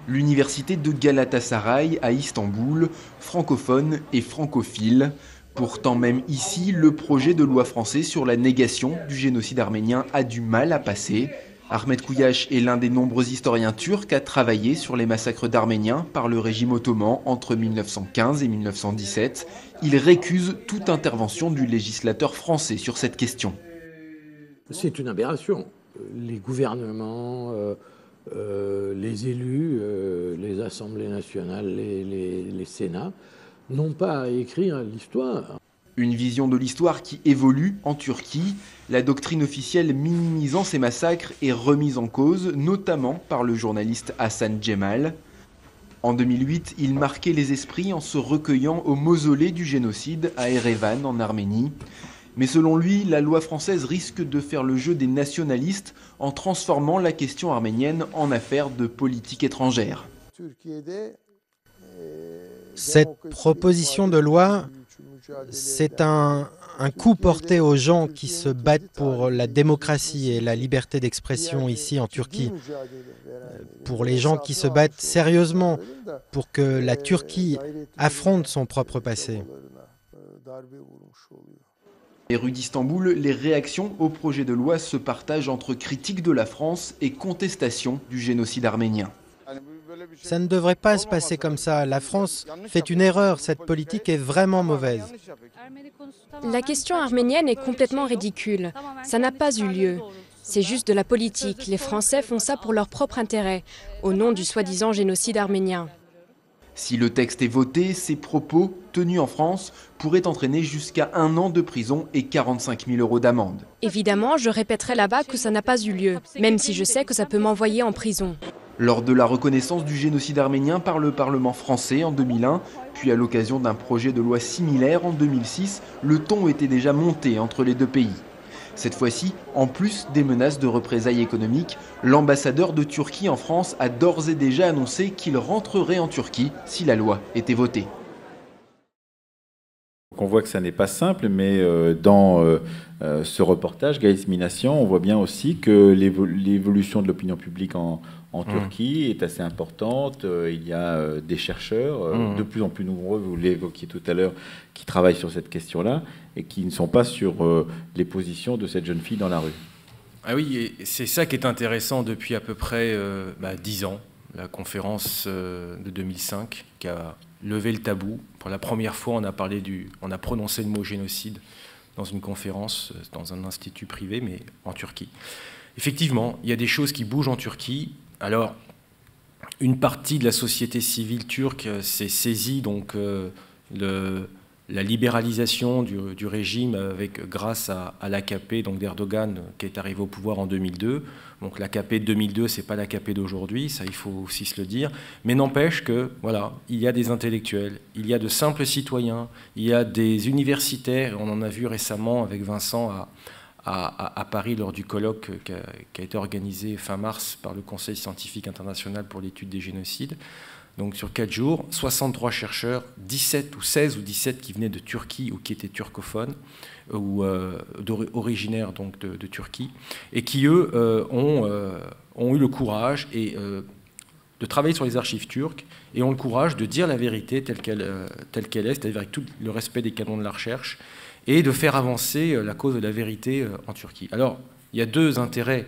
L'université de Galatasaray à Istanbul, francophone et francophile. Pourtant, même ici, le projet de loi français sur la négation du génocide arménien a du mal à passer. Ahmet Kouyaş est l'un des nombreux historiens turcs à travailler sur les massacres d'Arméniens par le régime ottoman entre 1915 et 1917. Il récuse toute intervention du législateur français sur cette question. C'est une aberration. Les gouvernements, les élus, les assemblées nationales, les sénats n'ont pas à écrire l'histoire. Une vision de l'histoire qui évolue en Turquie. La doctrine officielle minimisant ces massacres est remise en cause, notamment par le journaliste Hassan Cemal. En 2008, il marquait les esprits en se recueillant au mausolée du génocide à Erevan, en Arménie. Mais selon lui, la loi française risque de faire le jeu des nationalistes en transformant la question arménienne en affaire de politique étrangère. Cette proposition de loi, c'est un coup porté aux gens qui se battent pour la démocratie et la liberté d'expression ici en Turquie. Pour les gens qui se battent sérieusement pour que la Turquie affronte son propre passé. Les rues d'Istanbul, les réactions au projet de loi se partagent entre critiques de la France et contestation du génocide arménien. Ça ne devrait pas se passer comme ça. La France fait une erreur. Cette politique est vraiment mauvaise. La question arménienne est complètement ridicule. Ça n'a pas eu lieu. C'est juste de la politique. Les Français font ça pour leur propre intérêt, au nom du soi-disant génocide arménien. Si le texte est voté, ces propos, tenus en France, pourraient entraîner jusqu'à 1 an de prison et 45 000 € d'amende. Évidemment, je répéterai là-bas que ça n'a pas eu lieu, même si je sais que ça peut m'envoyer en prison. Lors de la reconnaissance du génocide arménien par le Parlement français en 2001, puis à l'occasion d'un projet de loi similaire en 2006, le ton était déjà monté entre les deux pays. Cette fois-ci, en plus des menaces de représailles économiques, l'ambassadeur de Turquie en France a d'ores et déjà annoncé qu'il rentrerait en Turquie si la loi était votée. On voit que ça n'est pas simple, mais dans ce reportage, Gaïs Minassian, on voit bien aussi que l'évolution de l'opinion publique en Turquie est assez importante. Il y a des chercheurs, de plus en plus nombreux, vous l'évoquiez tout à l'heure, qui travaillent sur cette question-là et qui ne sont pas sur les positions de cette jeune fille dans la rue. Ah oui, et c'est ça qui est intéressant depuis à peu près 10 ans, la conférence de 2005 qui a levé le tabou. Pour la première fois, on a prononcé le mot génocide dans une conférence, dans un institut privé, mais en Turquie. Effectivement, il y a des choses qui bougent en Turquie. Alors, une partie de la société civile turque s'est saisie donc la libéralisation du régime grâce à l'AKP donc d'Erdogan qui est arrivé au pouvoir en 2002. Donc l'AKP de 2002, c'est pas l'AKP d'aujourd'hui, ça il faut aussi se le dire. Mais n'empêche que voilà, il y a des intellectuels, il y a de simples citoyens, il y a des universitaires. On en a vu récemment avec Vincent à Paris lors du colloque qui a été organisé fin mars par le Conseil scientifique international pour l'étude des génocides. Donc sur 4 jours, 63 chercheurs, 16 ou 17 qui venaient de Turquie ou qui étaient turcophones ou originaires donc de Turquie, et qui eux ont eu le courage de travailler sur les archives turques et ont le courage de dire la vérité telle qu'elle est, c'est-à-dire avec tout le respect des canons de la recherche, et de faire avancer la cause de la vérité en Turquie. Alors, il y a 2 intérêts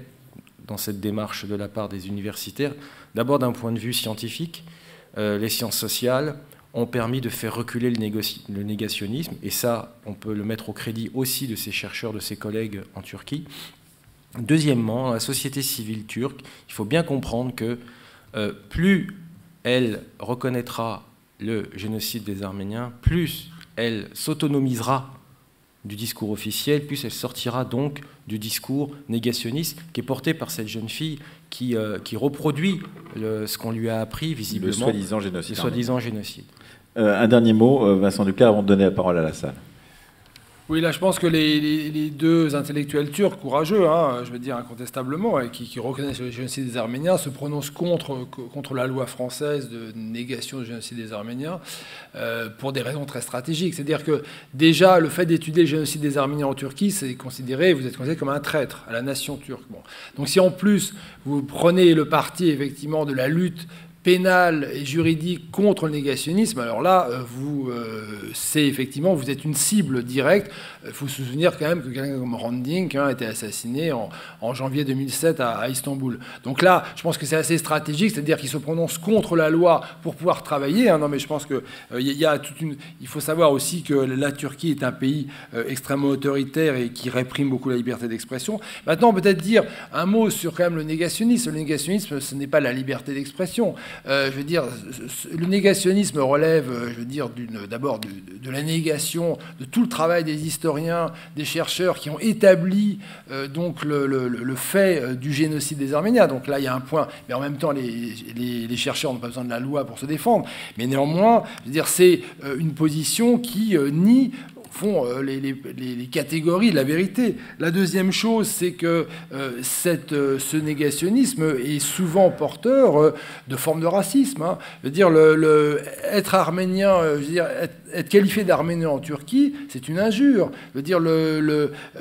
dans cette démarche de la part des universitaires. D'abord, d'un point de vue scientifique, les sciences sociales ont permis de faire reculer le négationnisme, et ça, on peut le mettre au crédit aussi de ces chercheurs, de ses collègues en Turquie. Deuxièmement, la société civile turque, il faut bien comprendre que plus elle reconnaîtra le génocide des Arméniens, plus elle s'autonomisera du discours officiel, plus elle sortira donc du discours négationniste qui est porté par cette jeune fille qui reproduit ce qu'on lui a appris visiblement. Le soi-disant génocide. Le soi-disant génocide. Un dernier mot, Vincent Duclercq, avant de donner la parole à la salle. Oui, là, je pense que les 2 intellectuels turcs courageux, je veux dire incontestablement, et qui reconnaissent le génocide des Arméniens, se prononcent contre la loi française de négation du génocide des Arméniens pour des raisons très stratégiques. C'est-à-dire que déjà, le fait d'étudier le génocide des Arméniens en Turquie, vous êtes considéré comme un traître à la nation turque. Bon. Donc si en plus, vous prenez le parti, effectivement, de la lutte pénale et juridique contre le négationnisme, alors là, c'est effectivement, vous êtes une cible directe. Il faut se souvenir quand même que quelqu'un comme Hrant Dink a été assassiné en janvier 2007 à Istanbul. Donc là, je pense que c'est assez stratégique, c'est-à-dire qu'il se prononce contre la loi pour pouvoir travailler. Non, mais je pense que il faut savoir aussi que la Turquie est un pays extrêmement autoritaire et qui réprime beaucoup la liberté d'expression. Maintenant, peut-être dire un mot sur quand même le négationnisme. Le négationnisme, ce n'est pas la liberté d'expression. Je veux dire, le négationnisme relève, je veux dire, d'abord de la négation de tout le travail des historiens, des chercheurs qui ont établi donc le fait du génocide des Arméniens. Donc là, il y a un point, mais en même temps, les chercheurs n'ont pas besoin de la loi pour se défendre. Mais néanmoins, je veux dire, c'est une position qui nie les catégories de la vérité. La deuxième chose, c'est que ce négationnisme est souvent porteur de formes de racisme. Je veux dire, être arménien, je veux dire, être qualifié d'arménien en Turquie, c'est une injure. Je veux dire,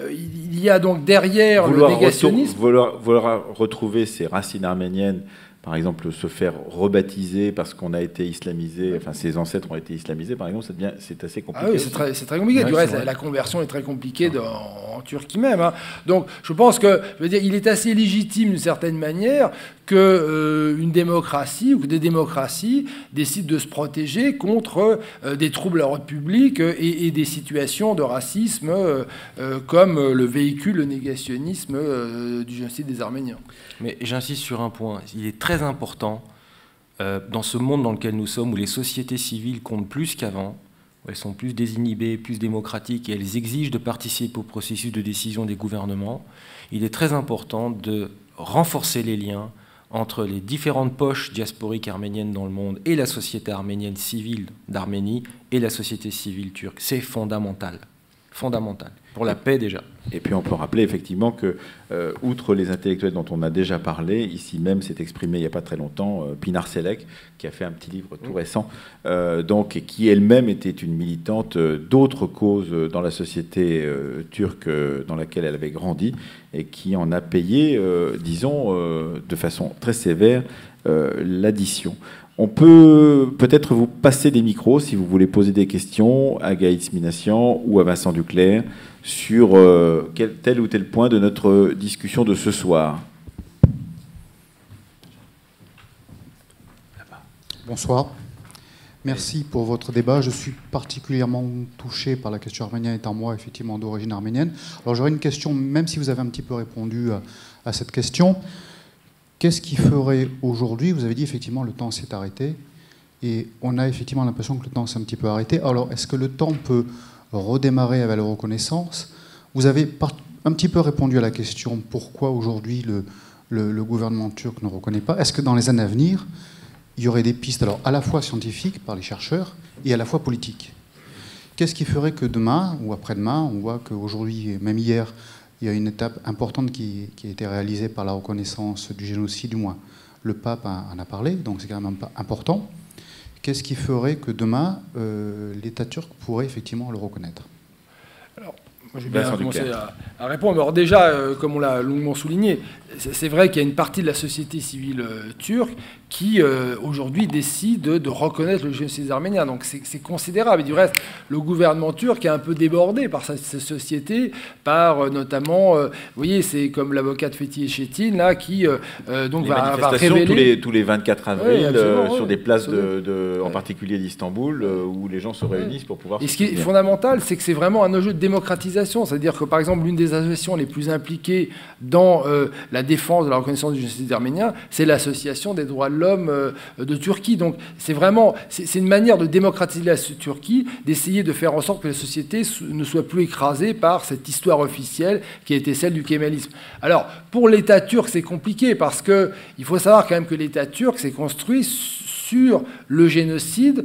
il y a donc derrière le négationnisme... Vouloir retrouver ces racines arméniennes par exemple, se faire rebaptiser parce qu'on a été islamisé, enfin ses ancêtres ont été islamisés, par exemple, c'est assez compliqué. Ah oui, c'est très compliqué. Du reste, la conversion est très compliquée en Turquie même. Hein. Donc, je pense que, je veux dire, il est assez légitime d'une certaine manière que une démocratie ou que des démocraties décident de se protéger contre des troubles à l'ordre public et des situations de racisme comme le véhicule, le négationnisme du génocide des Arméniens. Mais j'insiste sur un point. Il est très important, dans ce monde dans lequel nous sommes, où les sociétés civiles comptent plus qu'avant, où elles sont plus désinhibées, plus démocratiques, et elles exigent de participer au processus de décision des gouvernements, il est très important de renforcer les liens entre les différentes poches diasporiques arméniennes dans le monde et la société arménienne civile d'Arménie et la société civile turque. C'est fondamental. Fondamental. Pour la paix déjà. Et puis on peut rappeler effectivement que, outre les intellectuels dont on a déjà parlé, ici même s'est exprimé il n'y a pas très longtemps Pinar Selek, qui a fait un petit livre tout récent, donc, et qui elle-même était une militante d'autres causes dans la société turque dans laquelle elle avait grandi, et qui en a payé, disons, de façon très sévère, l'addition. On peut peut-être vous passer des micros si vous voulez poser des questions à Gaït Minassian ou à Vincent Duclerc sur tel ou tel point de notre discussion de ce soir. Bonsoir. Merci pour votre débat. Je suis particulièrement touché par la question arménienne, étant moi effectivement d'origine arménienne. Alors j'aurais une question, même si vous avez un petit peu répondu à cette question. Qu'est-ce qui ferait aujourd'hui, vous avez dit effectivement le temps s'est arrêté, et on a effectivement l'impression que le temps s'est un petit peu arrêté. Alors est-ce que le temps peut redémarrer avec la reconnaissance? Vous avez un petit peu répondu à la question pourquoi aujourd'hui le gouvernement turc ne reconnaît pas. Est-ce que dans les années à venir, il y aurait des pistes alors à la fois scientifiques par les chercheurs et à la fois politiques? Qu'est-ce qui ferait que demain ou après-demain, on voit qu'aujourd'hui, même hier, il y a une étape importante qui a été réalisée par la reconnaissance du génocide, du moins le pape en a parlé, donc c'est quand même important. Qu'est-ce qui ferait que demain, l'État turc pourrait effectivement le reconnaître? Alors, moi, je vais bien commencer à répondre. Alors déjà, comme on l'a longuement souligné, c'est vrai qu'il y a une partie de la société civile turque qui, aujourd'hui, décide de reconnaître le génocide des Arméniens. Donc c'est considérable. Et du reste, le gouvernement turc est un peu débordé par cette société, par notamment, vous voyez, c'est comme l'avocat de Fethi Echetin, là, qui donc va révéler... tous les 24 avril, sur des places, en particulier d'Istanbul, où les gens se réunissent pour pouvoir... Et ce qui est fondamental, c'est que c'est vraiment un enjeu de démocratisation. C'est-à-dire que, par exemple, l'une des associations les plus impliquées dans la défense de la reconnaissance du génocide des Arméniens, c'est l'Association des droits de l'homme de Turquie. Donc c'est vraiment, c'est une manière de démocratiser la Turquie, d'essayer de faire en sorte que la société ne soit plus écrasée par cette histoire officielle qui a été celle du kémalisme. Alors pour l'État turc, c'est compliqué parce que il faut savoir quand même que l'État turc s'est construit sur le génocide.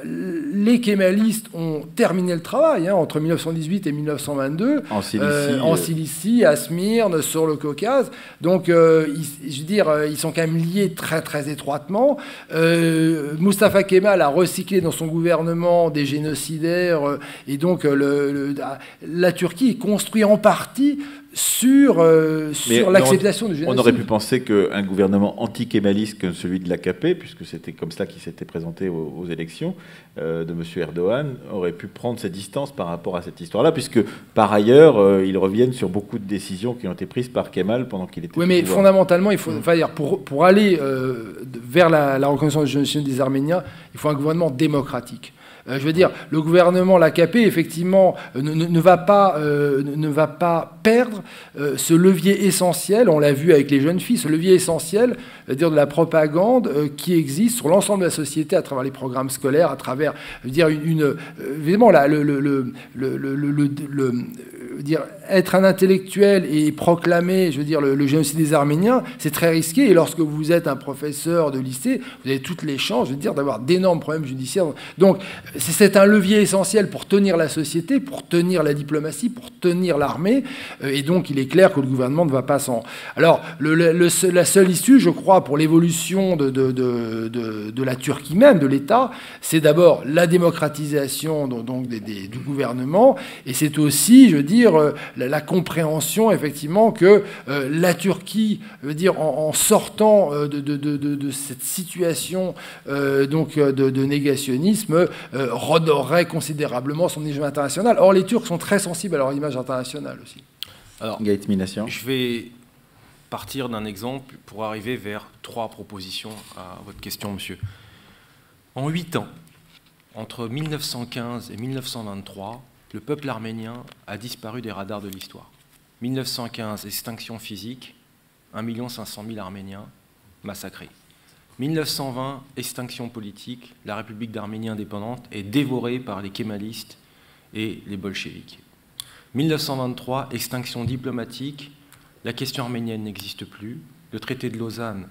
Les kémalistes ont terminé le travail entre 1918 et 1922 en Cilicie, à Smyrne, sur le Caucase. Donc, je veux dire, ils sont quand même liés très très étroitement. Mustafa Kemal a recyclé dans son gouvernement des génocidaires, et donc la Turquie est construite en partie sur l'acceptation du génocide. On aurait pu penser qu'un gouvernement anti-kémaliste comme celui de l'AKP, puisque c'était comme ça qu'il s'était présenté aux élections de M. Erdogan, aurait pu prendre ses distances par rapport à cette histoire-là, puisque par ailleurs, ils reviennent sur beaucoup de décisions qui ont été prises par Kemal pendant qu'il était au pouvoir. Oui, mais fondamentalement, il faut, pour aller vers la reconnaissance du génocide des Arméniens, il faut un gouvernement démocratique. Je veux dire, le gouvernement, l'AKP, effectivement, ne va pas perdre ce levier essentiel, on l'a vu avec les jeunes filles, ce levier essentiel, c'est-à-dire de la propagande qui existe sur l'ensemble de la société à travers les programmes scolaires, à travers, je veux dire, évidemment, être un intellectuel et proclamer, je veux dire, le génocide des Arméniens, c'est très risqué. Et lorsque vous êtes un professeur de lycée, vous avez toutes les chances, je veux dire, d'avoir d'énormes problèmes judiciaires. Donc, c'est un levier essentiel pour tenir la société, pour tenir la diplomatie, pour tenir l'armée, et donc il est clair que le gouvernement ne va pas s'en... Alors, la seule issue, je crois, pour l'évolution de la Turquie même, de l'État, c'est d'abord la démocratisation donc, du gouvernement, et c'est aussi, je veux dire, la compréhension, effectivement, que la Turquie, je veux dire, en sortant de cette situation donc, de négationnisme, redorerait considérablement son image internationale. Or, les Turcs sont très sensibles à leur image internationale aussi. Alors, je vais partir d'un exemple pour arriver vers 3 propositions à votre question, monsieur. En 8 ans, entre 1915 et 1923, le peuple arménien a disparu des radars de l'histoire. 1915, extinction physique, 1 500 000 Arméniens massacrés. 1920, extinction politique, la République d'Arménie indépendante est dévorée par les kémalistes et les bolcheviks. 1923, extinction diplomatique, la question arménienne n'existe plus, le traité de Lausanne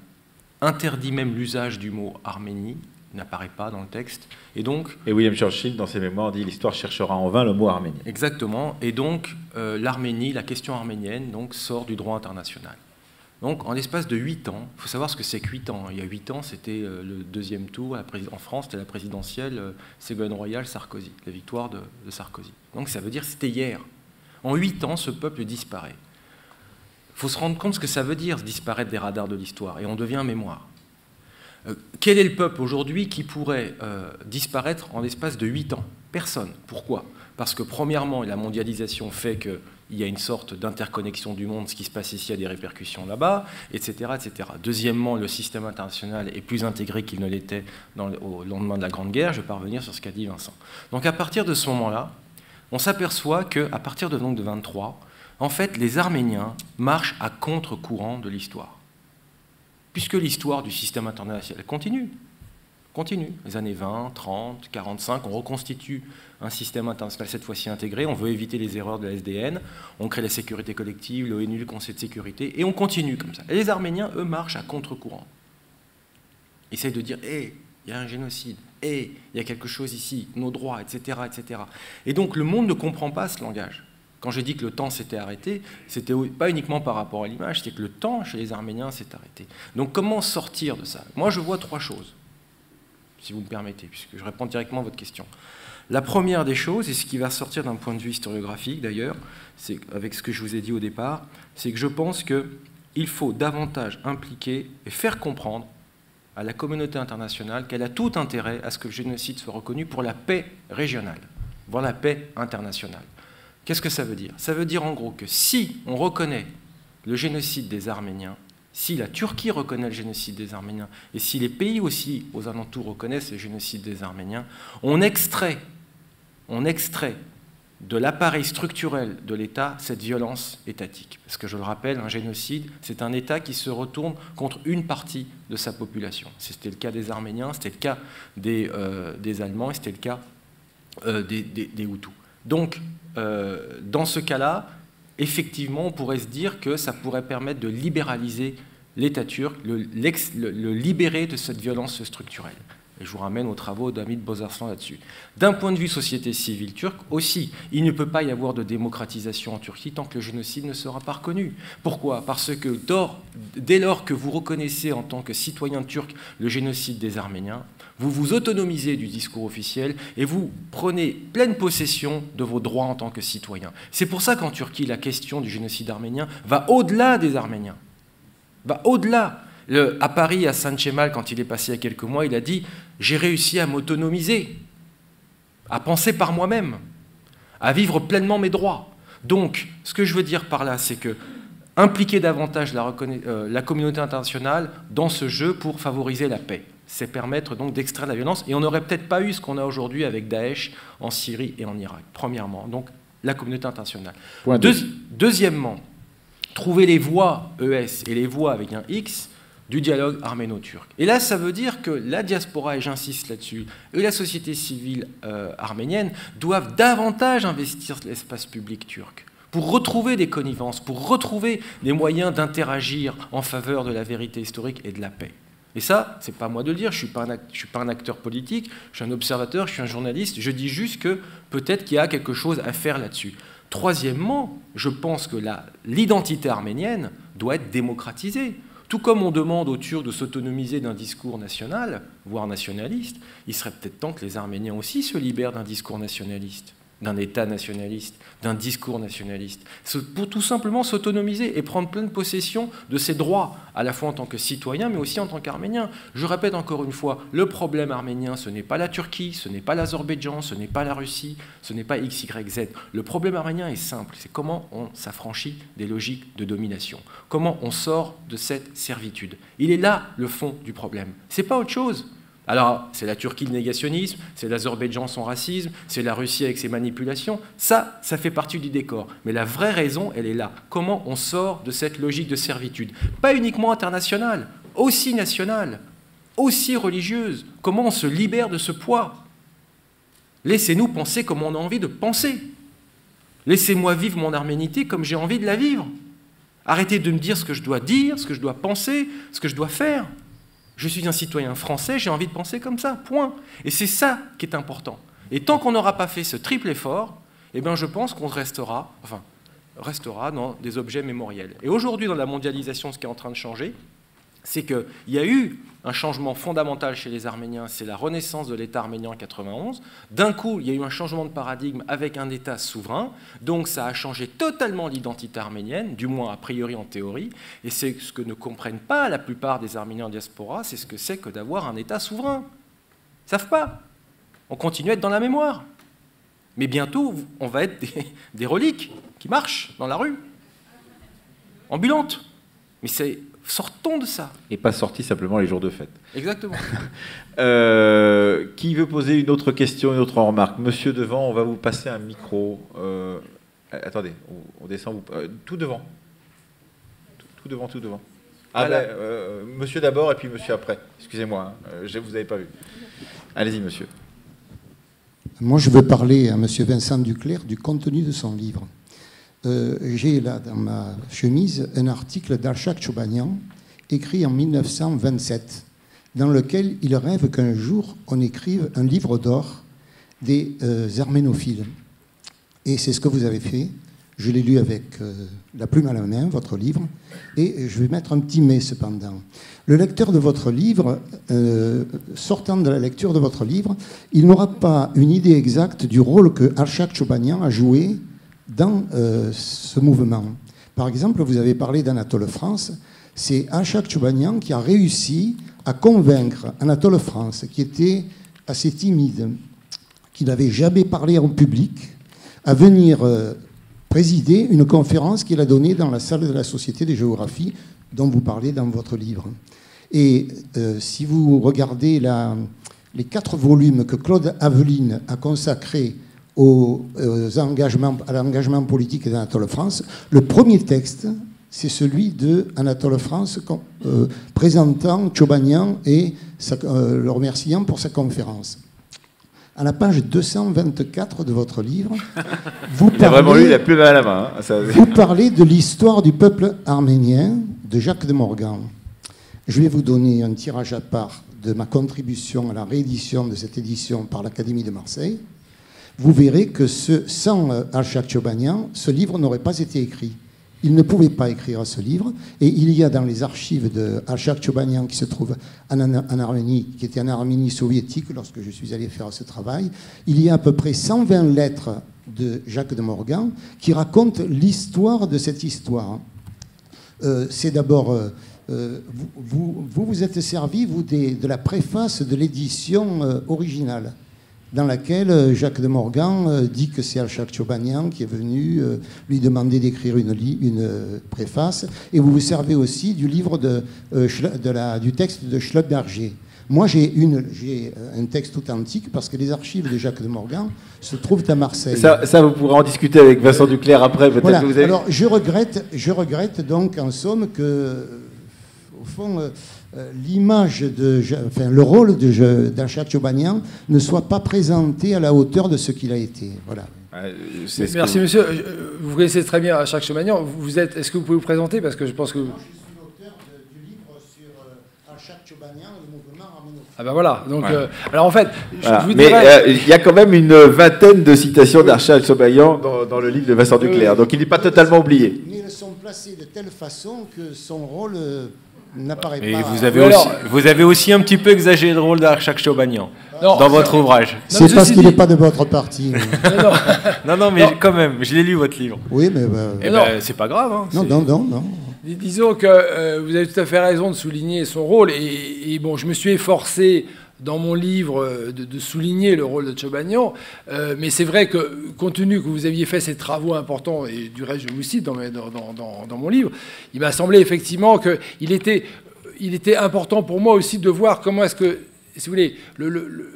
interdit même l'usage du mot Arménie, n'apparaît pas dans le texte, et donc... Et William Churchill, dans ses mémoires, dit « L'histoire cherchera en vain le mot arménien ». Exactement, et donc l'Arménie, la question arménienne, donc, sort du droit international. Donc, en l'espace de 8 ans, il faut savoir ce que c'est que 8 ans. Il y a 8 ans, c'était le 2e tour en France, c'était la présidentielle Ségolène Royal-Sarkozy, la victoire de Sarkozy. Donc, ça veut dire que c'était hier. En 8 ans, ce peuple disparaît. Il faut se rendre compte de ce que ça veut dire, disparaître des radars de l'histoire, et on devient mémoire. Quel est le peuple aujourd'hui qui pourrait disparaître en l'espace de 8 ans? Personne. Pourquoi? Parce que, premièrement, la mondialisation fait que il y a une sorte d'interconnexion du monde, ce qui se passe ici a des répercussions là-bas, etc., etc. Deuxièmement, le système international est plus intégré qu'il ne l'était au lendemain de la Grande Guerre. Je vais parvenir sur ce qu'a dit Vincent. Donc à partir de ce moment-là, on s'aperçoit qu'à partir de 23, en fait, les Arméniens marchent à contre-courant de l'histoire. Puisque l'histoire du système international continue. Les années 20, 30, 45, on reconstitue un système international cette fois-ci intégré, on veut éviter les erreurs de la SDN, on crée la sécurité collective, l'ONU, le Conseil de sécurité, et on continue comme ça. Et les Arméniens, eux, marchent à contre-courant. Ils essayent de dire « il y a un génocide, il y a quelque chose ici, nos droits, etc., etc. » Et donc le monde ne comprend pas ce langage. Quand j'ai dit que le temps s'était arrêté, c'était pas uniquement par rapport à l'image, c'est que le temps chez les Arméniens s'est arrêté. Donc comment sortir de ça? Moi, je vois 3 choses, si vous me permettez, puisque je réponds directement à votre question. La première des choses, et ce qui va sortir d'un point de vue historiographique d'ailleurs, c'est avec ce que je vous ai dit au départ, c'est que je pense qu'il faut davantage impliquer et faire comprendre à la communauté internationale qu'elle a tout intérêt à ce que le génocide soit reconnu pour la paix régionale, voire la paix internationale. Qu'est-ce que ça veut dire? Ça veut dire en gros que si on reconnaît le génocide des Arméniens, si la Turquie reconnaît le génocide des Arméniens, et si les pays aussi aux alentours reconnaissent le génocide des Arméniens, on extrait de l'appareil structurel de l'État cette violence étatique. Parce que je le rappelle, un génocide, c'est un État qui se retourne contre une partie de sa population. C'était le cas des Arméniens, c'était le cas des Allemands, et c'était le cas des Hutus. Donc, dans ce cas-là, effectivement, on pourrait se dire que ça pourrait permettre de libéraliser l'État turc, le libérer de cette violence structurelle. Et je vous ramène aux travaux d'Hamid Bozarslan là-dessus. D'un point de vue société civile turque aussi, il ne peut pas y avoir de démocratisation en Turquie tant que le génocide ne sera pas reconnu. Pourquoi? Parce que dès lors que vous reconnaissez en tant que citoyen turc le génocide des Arméniens, vous vous autonomisez du discours officiel et vous prenez pleine possession de vos droits en tant que citoyen. C'est pour ça qu'en Turquie, la question du génocide arménien va au-delà des Arméniens. Va au-delà. À Paris, à Saint-Chemal, quand il est passé il y a quelques mois, il a dit « J'ai réussi à m'autonomiser, à penser par moi-même, à vivre pleinement mes droits. » Donc, ce que je veux dire par là, c'est que impliquer davantage la communauté internationale dans ce jeu pour favoriser la paix. C'est permettre donc d'extraire la violence. Et on n'aurait peut-être pas eu ce qu'on a aujourd'hui avec Daesh en Syrie et en Irak, premièrement. Donc, la communauté internationale. Deuxièmement, trouver les voies ES et les voies avec un X du dialogue arméno-turc. Et là, ça veut dire que la diaspora, et j'insiste là-dessus, et la société civile arménienne doivent davantage investir l'espace public turc pour retrouver des connivences, pour retrouver des moyens d'interagir en faveur de la vérité historique et de la paix. Et ça, c'est pas à moi de le dire, je suis pas un acteur politique, je suis un observateur, je suis un journaliste, je dis juste que peut-être qu'il y a quelque chose à faire là-dessus. Troisièmement, je pense que l'identité arménienne doit être démocratisée. Tout comme on demande aux Turcs de s'autonomiser d'un discours national, voire nationaliste, il serait peut-être temps que les Arméniens aussi se libèrent d'un discours nationaliste, d'un État nationaliste, d'un discours nationaliste, pour tout simplement s'autonomiser et prendre pleine possession de ses droits, à la fois en tant que citoyen, mais aussi en tant qu'Arménien. Je répète encore une fois, le problème arménien, ce n'est pas la Turquie, ce n'est pas l'Azerbaïdjan, ce n'est pas la Russie, ce n'est pas X, Y, Z. Le problème arménien est simple, c'est comment on s'affranchit des logiques de domination, comment on sort de cette servitude. Il est là le fond du problème, c'est pas autre chose. Alors, c'est la Turquie le négationnisme, c'est l'Azerbaïdjan son racisme, c'est la Russie avec ses manipulations. Ça fait partie du décor. Mais la vraie raison, elle est là. Comment on sort de cette logique de servitude? Pas uniquement internationale, aussi nationale, aussi religieuse. Comment on se libère de ce poids? Laissez-nous penser comme on a envie de penser. Laissez-moi vivre mon arménité comme j'ai envie de la vivre. Arrêtez de me dire ce que je dois dire, ce que je dois penser, ce que je dois faire. Je suis un citoyen français, j'ai envie de penser comme ça, point. Et c'est ça qui est important. Et tant qu'on n'aura pas fait ce triple effort, eh bien je pense qu'on restera dans des objets mémoriels. Et aujourd'hui, dans la mondialisation, ce qui est en train de changer, c'est qu'il y a eu un changement fondamental chez les Arméniens, c'est la renaissance de l'État arménien en 1991. D'un coup, il y a eu un changement de paradigme avec un État souverain, donc ça a changé totalement l'identité arménienne, du moins a priori en théorie, et c'est ce que ne comprennent pas la plupart des Arméniens en diaspora, c'est ce que c'est que d'avoir un État souverain. Ils ne savent pas. On continue à être dans la mémoire. Mais bientôt, on va être des reliques qui marchent dans la rue, ambulantes. Mais sortons de ça. Et pas sortis simplement les jours de fête. Exactement. Qui veut poser une autre question, une autre remarque? Monsieur devant, on va vous passer un micro. Attendez, on descend. Tout devant. Tout devant. Ah voilà. Monsieur d'abord et puis monsieur après. Excusez-moi, vous n'avez pas vu. Allez-y, monsieur. Moi, je veux parler à monsieur Vincent Duclerc du contenu de son livre. J'ai là dans ma chemise un article d'Arshak Chobanian écrit en 1927 dans lequel il rêve qu'un jour on écrive un livre d'or des arménophiles. Et c'est ce que vous avez fait. Je l'ai lu avec la plume à la main, votre livre, et je vais mettre un petit mais cependant. Le lecteur de votre livre, sortant de la lecture de votre livre, il n'aura pas une idée exacte du rôle que Arshak Chobanian a joué dans ce mouvement. Par exemple, vous avez parlé d'Anatole France. C'est Arshak Chobanian qui a réussi à convaincre Anatole France, qui était assez timide, qui n'avait jamais parlé en public, à venir présider une conférence qu'il a donnée dans la salle de la Société des géographies, dont vous parlez dans votre livre. Et si vous regardez les 4 volumes que Claude Aveline a consacrés à l'engagement politique d'Anatole France, le premier texte, c'est celui de Anatole France présentant Chobanian et le remerciant pour sa conférence. À la page 224 de votre livre, vous parlez de l'histoire du peuple arménien de Jacques de Morgan. Je vais vous donner un tirage à part de ma contribution à la réédition de cette édition par l'Académie de Marseille. Vous verrez que sans Arshak Chobanian, ce livre n'aurait pas été écrit. Il ne pouvait pas écrire ce livre. Et il y a dans les archives de Arshak Chobanian, qui se trouve en Arménie, qui était en Arménie soviétique lorsque je suis allé faire ce travail, il y a à peu près 120 lettres de Jacques de Morgan qui racontent l'histoire de cette histoire. C'est d'abord... vous êtes servi, vous, de la préface de l'édition originale, dans laquelle Jacques de Morgan dit que c'est Arshak Chobanian qui est venu lui demander d'écrire une préface. Et vous vous servez aussi du livre du texte de Schlotberger. Moi, j'ai un texte authentique parce que les archives de Jacques de Morgan se trouvent à Marseille. Ça vous pourrez en discuter avec Vincent Duclerc après. Voilà. Alors, je regrette donc, en somme, que, au fond... l'image le rôle d'Arshak Chobanian ne soit pas présenté à la hauteur de ce qu'il a été. Voilà. Merci, monsieur. Vous connaissez très bien Arshak Chobanian. Est-ce que vous pouvez vous présenter? Parce que je pense que... Je suis l'auteur du livre sur Arshak Chobanian. Ah ben voilà, donc alors en fait, voilà. je vous dirais... Mais il y a quand même une vingtaine de citations d'Archibald Chobayan dans le livre de Vincent Duclerc, donc il n'est pas totalement oublié. Mais elles sont placées de telle façon que son rôle n'apparaît pas. Et vous avez aussi un petit peu exagéré le rôle d'Archibald Chobayan dans votre ouvrage. C'est parce qu'il n'est pas de votre parti. Non, mais quand même, je l'ai lu votre livre. Oui, mais... c'est pas grave. Hein, non. Disons que vous avez tout à fait raison de souligner son rôle. Et bon, je me suis efforcé dans mon livre de souligner le rôle de Chobayan. Mais c'est vrai que, compte tenu que vous aviez fait ces travaux importants, et du reste je vous cite dans mon livre, il m'a semblé effectivement qu'il était important pour moi aussi de voir comment est-ce que, si vous voulez,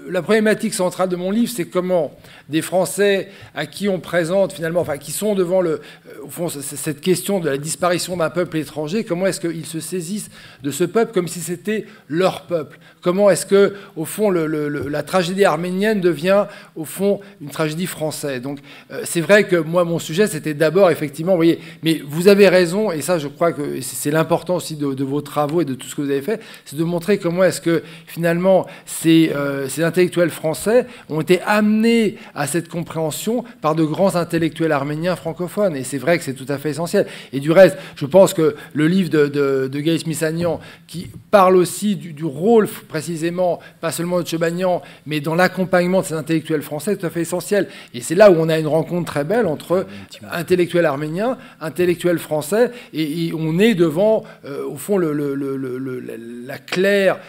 la problématique centrale de mon livre, c'est comment des Français à qui on présente finalement, enfin qui sont devant au fond, cette question de la disparition d'un peuple étranger, comment est-ce qu'ils se saisissent de ce peuple comme si c'était leur peuple? Comment est-ce que, au fond, la tragédie arménienne devient, au fond, une tragédie française? Donc, c'est vrai que moi, mon sujet, c'était d'abord, effectivement, vous voyez, mais vous avez raison, et ça, je crois que c'est l'important aussi de vos travaux et de tout ce que vous avez fait, c'est de montrer comment est-ce que, finalement, ces intellectuels français ont été amenés à cette compréhension par de grands intellectuels arméniens francophones. Et c'est vrai que c'est tout à fait essentiel. Et du reste, je pense que le livre de Gaël Smithanian, qui parle aussi du rôle, précisément, pas seulement de Chobayan, mais dans l'accompagnement de ces intellectuels français, est tout à fait essentiel. Et c'est là où on a une rencontre très belle entre intellectuels arméniens, intellectuels français, et on est devant, au fond, la claire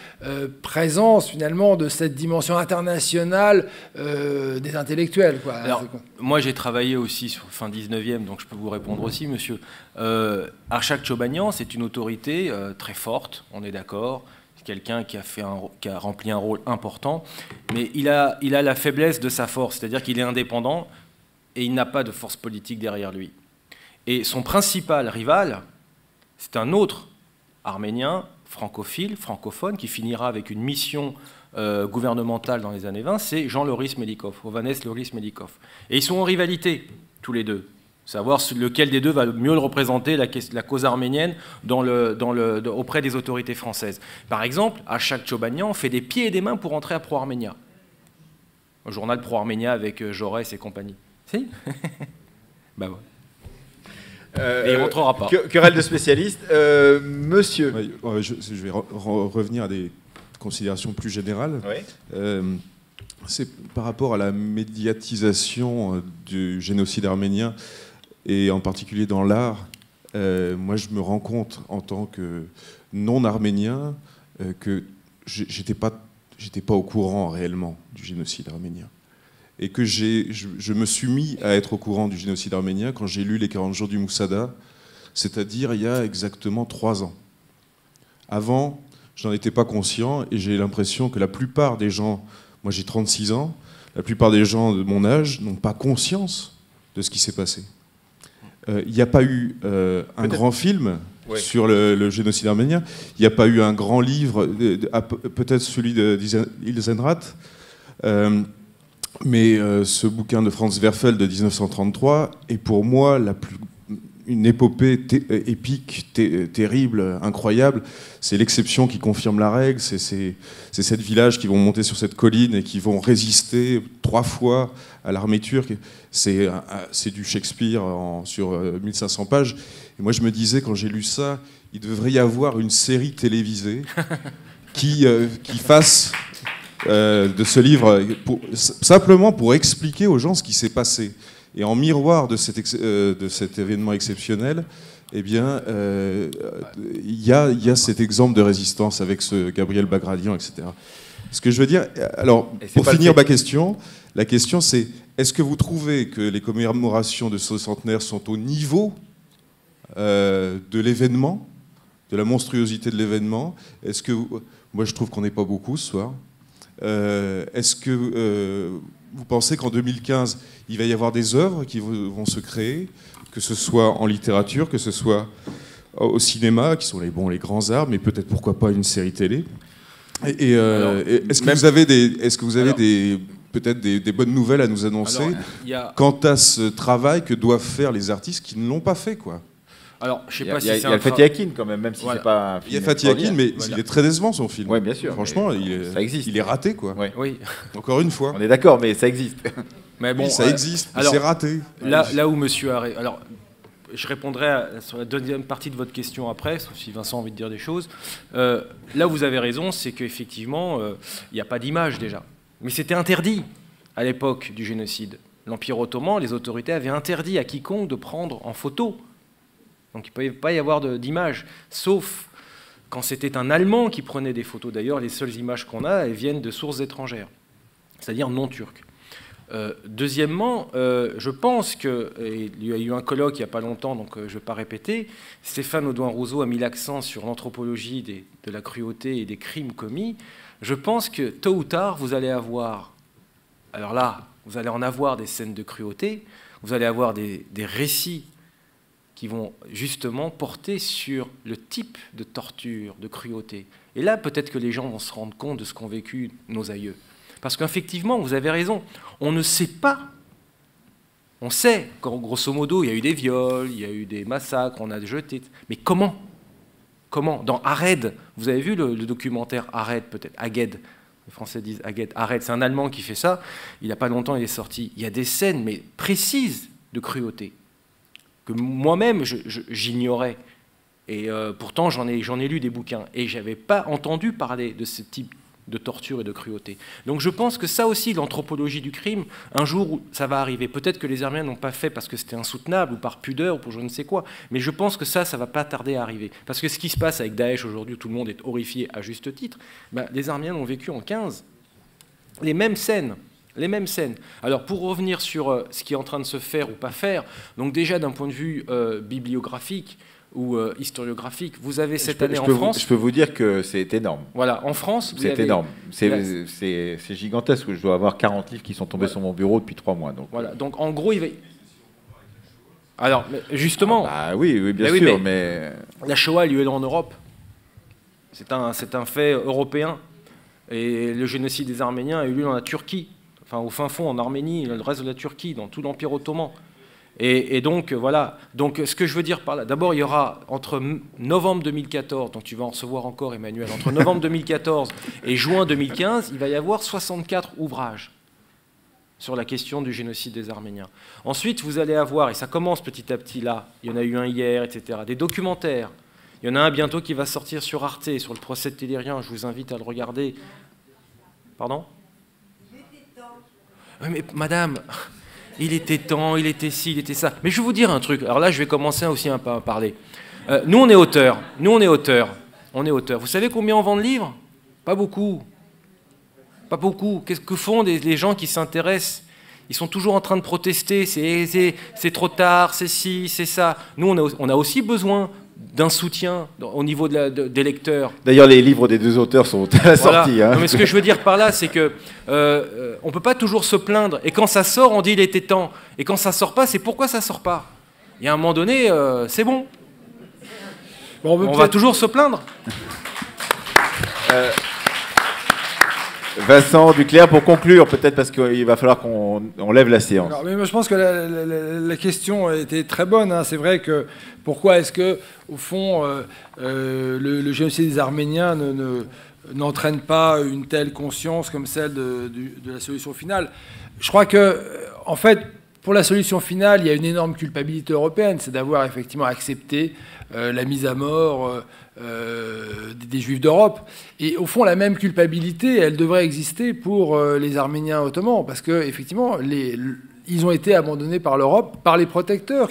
présence, finalement, de cette dimension internationale des intellectuels. Quoi. Alors, moi, j'ai travaillé aussi sur fin 19e, donc je peux vous répondre aussi, monsieur. Archibald Chobayan, c'est une autorité très forte, on est d'accord. C'est quelqu'un qui a rempli un rôle important, mais il a la faiblesse de sa force, c'est-à-dire qu'il est indépendant et il n'a pas de force politique derrière lui. Et son principal rival, c'est un autre Arménien, francophone, qui finira avec une mission gouvernementale dans les années 20, c'est Jean Loris Melikov, Ovanes Loris Melikov. Et ils sont en rivalité, tous les deux. Savoir lequel des deux va mieux le représenter, la cause arménienne, auprès des autorités françaises. Par exemple, Archibald Chobayan fait des pieds et des mains pour entrer à Pro-Arménia. Au journal Pro-Arménia avec Jaurès et compagnie. Si. Bah ouais. Et il ne rentrera pas. Querelle de spécialistes. Monsieur. Oui, je vais revenir à des considérations plus générales. Oui. C'est par rapport à la médiatisation du génocide arménien, et en particulier dans l'art. Moi, je me rends compte, en tant que non-arménien, que j'étais pas au courant réellement du génocide arménien. Et que je me suis mis à être au courant du génocide arménien quand j'ai lu Les 40 jours du Moussada, c'est-à-dire il y a exactement 3 ans. Avant, je n'en étais pas conscient, et j'ai l'impression que la plupart des gens, moi j'ai 36 ans, la plupart des gens de mon âge n'ont pas conscience de ce qui s'est passé. Il n'y a pas eu un grand film sur le génocide arménien, il n'y a pas eu un grand livre, peut-être celui d'Ilsenrath, mais ce bouquin de Franz Werfel de 1933 est pour moi une épopée épique, terrible, incroyable. C'est l'exception qui confirme la règle. C'est ces 7 villages qui vont monter sur cette colline et qui vont résister 3 fois à l'armée turque. C'est du Shakespeare sur 1500 pages. Et moi, je me disais, quand j'ai lu ça, il devrait y avoir une série télévisée qui fasse de ce livre, simplement pour expliquer aux gens ce qui s'est passé. Et en miroir de cet événement exceptionnel, eh bien, il y a cet exemple de résistance avec ce Gabriel Bagradian, etc. Ce que je veux dire, alors, pour finir ma question, la question c'est, est-ce que vous trouvez que les commémorations de ce centenaire sont au niveau de l'événement, de la monstruosité de l'événement? Est-ce que moi, je trouve qu'on n'est pas beaucoup ce soir. Est-ce que vous pensez qu'en 2015, il va y avoir des œuvres qui vont se créer, que ce soit en littérature, que ce soit au cinéma, qui sont les grands arts, mais peut-être pourquoi pas une série télé? Est-ce que vous avez peut-être des bonnes nouvelles à nous annoncer quant à ce travail que doivent faire les artistes qui ne l'ont pas fait, quoi? Alors, je sais pas si c'est un... Il y a le Fatih Akin quand même si c'est pas un film. Il y a Fatih Akin, mais il est très décevant, son film. Oui, bien sûr. Franchement, ça existe. Il est raté, quoi. Oui. Encore une fois. On est d'accord, mais ça existe. Mais bon, ça existe, mais c'est raté. Là où monsieur a... Alors, je répondrai sur la deuxième partie de votre question après, sauf si Vincent a envie de dire des choses. Là où vous avez raison, c'est qu'effectivement, il n'y a pas d'image déjà. Mais c'était interdit à l'époque du génocide. L'Empire ottoman, les autorités avaient interdit à quiconque de prendre en photo. Donc il ne pouvait pas y avoir d'image, sauf quand c'était un Allemand qui prenait des photos. D'ailleurs, les seules images qu'on a, elles viennent de sources étrangères, c'est-à-dire non turques. Deuxièmement, je pense qu'il y a eu un colloque il n'y a pas longtemps, donc je ne vais pas répéter. Stéphane Audouin-Rousseau a mis l'accent sur l'anthropologie de la cruauté et des crimes commis. Je pense que tôt ou tard, vous allez avoir, alors là, vous allez en avoir des scènes de cruauté, vous allez avoir des récits qui vont justement porter sur le type de torture, de cruauté. Et là, peut-être que les gens vont se rendre compte de ce qu'ont vécu nos aïeux. Parce qu'effectivement, vous avez raison, on ne sait pas. On sait qu'en grosso modo, il y a eu des viols, il y a eu des massacres, on a jeté... Mais comment ? Comment ? Dans Ared, vous avez vu le documentaire Ared, peut-être, Aged, les Français disent Aged, Ared, c'est un Allemand qui fait ça, il n'y a pas longtemps, il est sorti. Il y a des scènes, mais précises, de cruauté, que moi-même, j'ignorais. Et pourtant, j'en ai lu des bouquins, et je n'avais pas entendu parler de ce type de torture et de cruauté. Donc je pense que ça aussi, l'anthropologie du crime, un jour, ça va arriver. Peut-être que les Arméniens n'ont pas fait parce que c'était insoutenable, ou par pudeur, ou pour je ne sais quoi, mais je pense que ça ne va pas tarder à arriver. Parce que ce qui se passe avec Daesh aujourd'hui, où tout le monde est horrifié à juste titre, les Arméniens l'ont vécu en 15. Les mêmes scènes. Les mêmes scènes. Alors, pour revenir sur ce qui est en train de se faire ou pas faire, donc déjà d'un point de vue bibliographique, ou historiographique. Vous avez cette année en France... Je peux vous dire que c'est énorme. Voilà, en France... C'est énorme. C'est gigantesque. Je dois avoir 40 livres qui sont tombés sur mon bureau depuis 3 mois. Donc, voilà, donc en gros, il va... Alors, justement... oui, bien sûr, mais... La Shoah a eu lieu en Europe. C'est un fait européen. Et le génocide des Arméniens a eu lieu dans la Turquie. Enfin, au fin fond, en Arménie, le reste de la Turquie, dans tout l'Empire ottoman. Et donc, voilà. Donc, ce que je veux dire par là, d'abord, il y aura entre novembre 2014, donc tu vas en recevoir encore, Emmanuel, entre novembre 2014 et juin 2015, il va y avoir 64 ouvrages sur la question du génocide des Arméniens. Ensuite, vous allez avoir, et ça commence petit à petit là, il y en a eu un hier, etc., des documentaires. Il y en a un bientôt qui va sortir sur Arte, sur le procès de Télérien, je vous invite à le regarder. Pardon ? Oui, mais madame... Il était temps, il était ci, il était ça. Mais je vais vous dire un truc. Alors là, je vais commencer aussi un peu à parler. Nous, on est auteurs. Vous savez combien on vend de livres ? Pas beaucoup. Pas beaucoup. Qu'est-ce que font les gens qui s'intéressent ? Ils sont toujours en train de protester. C'est trop tard, c'est ci, c'est ça. Nous, on a aussi besoin d'un soutien au niveau des lecteurs. D'ailleurs, les livres des deux auteurs sont à la sortie. Hein. Non, mais ce que je veux dire par là, c'est que on peut pas toujours se plaindre. Et quand ça sort, on dit il était temps. Et quand ça sort pas, c'est pourquoi ça sort pas. Il y a un moment donné, c'est bon. On va toujours se plaindre. Vincent Duclerc, pour conclure, peut-être parce qu'il va falloir qu'on lève la séance. Alors, mais moi, je pense que la question était très bonne. Hein. C'est vrai que pourquoi est-ce que, au fond, le génocide des Arméniens n'entraîne pas une telle conscience comme celle de la solution finale ? Je crois que, en fait, pour la solution finale, il y a une énorme culpabilité européenne, c'est d'avoir effectivement accepté la mise à mort des Juifs d'Europe. Et au fond, la même culpabilité, elle devrait exister pour les Arméniens ottomans, parce que effectivement, ils ont été abandonnés par l'Europe, par les protecteurs,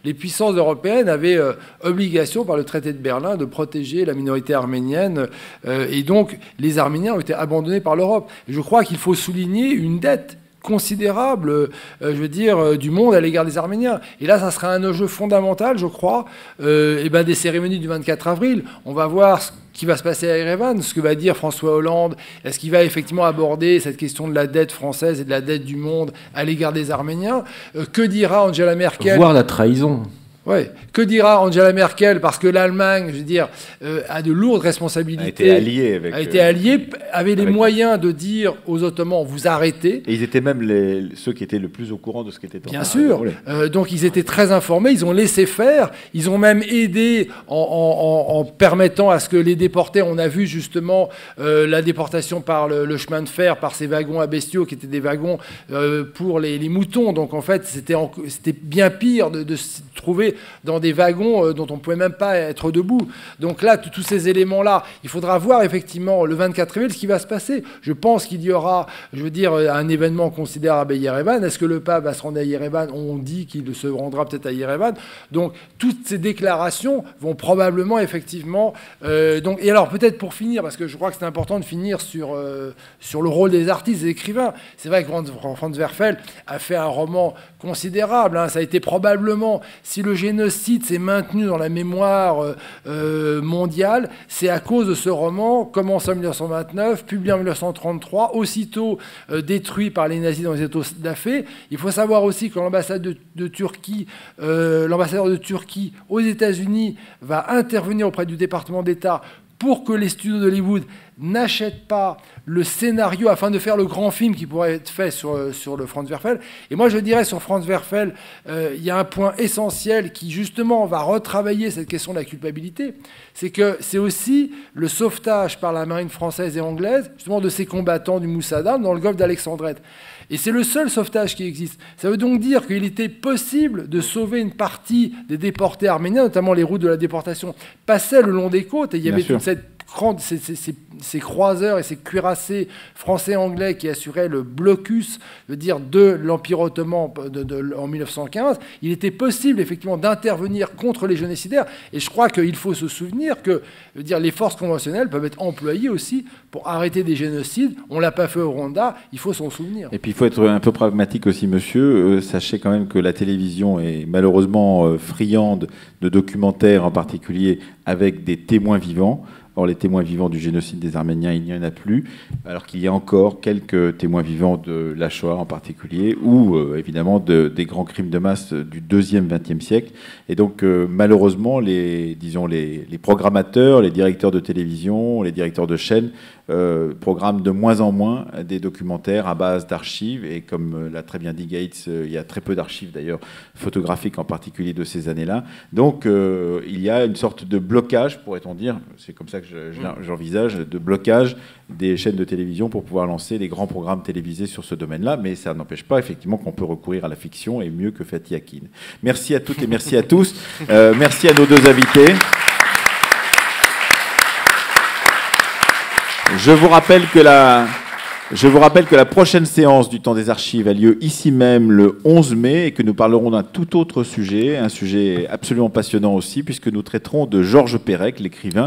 les puissances européennes avaient obligation par le traité de Berlin de protéger la minorité arménienne, et donc les Arméniens ont été abandonnés par l'Europe. Et je crois qu'il faut souligner une dette considérable, du monde à l'égard des Arméniens. Et là, ça sera un enjeu fondamental, je crois, des cérémonies du 24 avril. On va voir ce qui va se passer à Erevan, ce que va dire François Hollande. Est-ce qu'il va effectivement aborder cette question de la dette française et de la dette du monde à l'égard des Arméniens ? Que dira Angela Merkel ? Voir la trahison. Ouais. Que dira Angela Merkel? Parce que l'Allemagne, je veux dire, a de lourdes responsabilités. A été alliée avait les moyens de dire aux Ottomans, vous arrêtez. Et ils étaient même ceux qui étaient le plus au courant de ce qui était en train. Bien sûr. Donc ils étaient très informés, ils ont laissé faire, ils ont même aidé en permettant à ce que les déportés, on a vu justement la déportation par le chemin de fer, par ces wagons à bestiaux qui étaient des wagons pour les moutons. Donc en fait, c'était bien pire de se trouver dans des wagons dont on ne pouvait même pas être debout. Donc là, tous ces éléments-là, il faudra voir effectivement le 24 avril ce qui va se passer. Je pense qu'il y aura, je veux dire, un événement considérable à Yerevan. Est-ce que le pape va se rendre à Yerevan? On dit qu'il se rendra peut-être à Yerevan. Donc toutes ces déclarations vont probablement effectivement... et alors peut-être pour finir, parce que je crois que c'est important de finir sur le rôle des artistes, des écrivains. C'est vrai que Franz Werfel a fait un roman considérable. Hein. Ça a été probablement, si le génocide s'est maintenu dans la mémoire mondiale, c'est à cause de ce roman, commencé en 1929, publié en 1933, aussitôt détruit par les nazis dans les états d'affaires. Il faut savoir aussi que l'ambassadeur de Turquie aux États-Unis va intervenir auprès du département d'État pour que les studios d'Hollywood n'achètent pas le scénario afin de faire le grand film qui pourrait être fait sur le Franz Werfel. Et moi, je dirais sur Franz Werfel, il y a un point essentiel qui, justement, va retravailler cette question de la culpabilité. C'est que c'est aussi le sauvetage par la marine française et anglaise, justement, de ces combattants du Moussadak dans le golfe d'Alexandrette. Et c'est le seul sauvetage qui existe. Ça veut donc dire qu'il était possible de sauver une partie des déportés arméniens, notamment les routes de la déportation passaient le long des côtes, et il y avait toute cette ces croiseurs et ces cuirassés français-anglais qui assuraient le blocus, je veux dire, de l'Empire ottoman en 1915, il était possible effectivement d'intervenir contre les génocidaires. Et je crois qu'il faut se souvenir que, je veux dire, les forces conventionnelles peuvent être employées aussi pour arrêter des génocides. On ne l'a pas fait au Rwanda, il faut s'en souvenir. Et puis il faut être un peu pragmatique aussi, monsieur. Sachez quand même que la télévision est malheureusement friande de documentaires, en particulier avec des témoins vivants. Or, les témoins vivants du génocide des Arméniens, il n'y en a plus, alors qu'il y a encore quelques témoins vivants de la Shoah en particulier, ou évidemment des grands crimes de masse du 2e, 20e siècle. Et donc, malheureusement, les programmateurs, les directeurs de télévision, les directeurs de chaînes programment de moins en moins des documentaires à base d'archives. Et comme l'a très bien dit Gates, il y a très peu d'archives d'ailleurs photographiques en particulier de ces années-là. Donc, il y a une sorte de blocage, pourrait-on dire, c'est comme ça que j'envisage, de blocage des chaînes de télévision pour pouvoir lancer des grands programmes télévisés sur ce domaine-là, mais ça n'empêche pas effectivement qu'on peut recourir à la fiction, et mieux que Fatih Akin. Merci à toutes et merci à tous. Merci à nos deux invités. Je vous rappelle que la prochaine séance du Temps des Archives a lieu ici même le 11 mai et que nous parlerons d'un tout autre sujet, un sujet absolument passionnant aussi, puisque nous traiterons de Georges Perec, l'écrivain.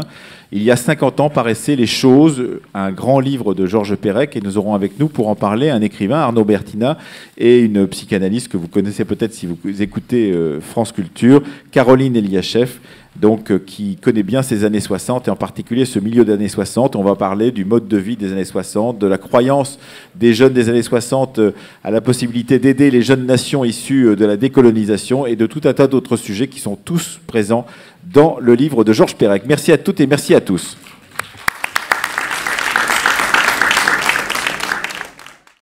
Il y a 50 ans paraissait Les Choses, un grand livre de Georges Perec, et nous aurons avec nous pour en parler un écrivain, Arnaud Bertina, et une psychanalyste que vous connaissez peut-être si vous écoutez France Culture, Caroline Eliachev, donc qui connaît bien ces années 60 et en particulier ce milieu des années 60. On va parler du mode de vie des années 60, de la croyance des jeunes des années 60 à la possibilité d'aider les jeunes nations issues de la décolonisation et de tout un tas d'autres sujets qui sont tous présents dans le livre de Georges Perec. Merci à toutes et merci à tous.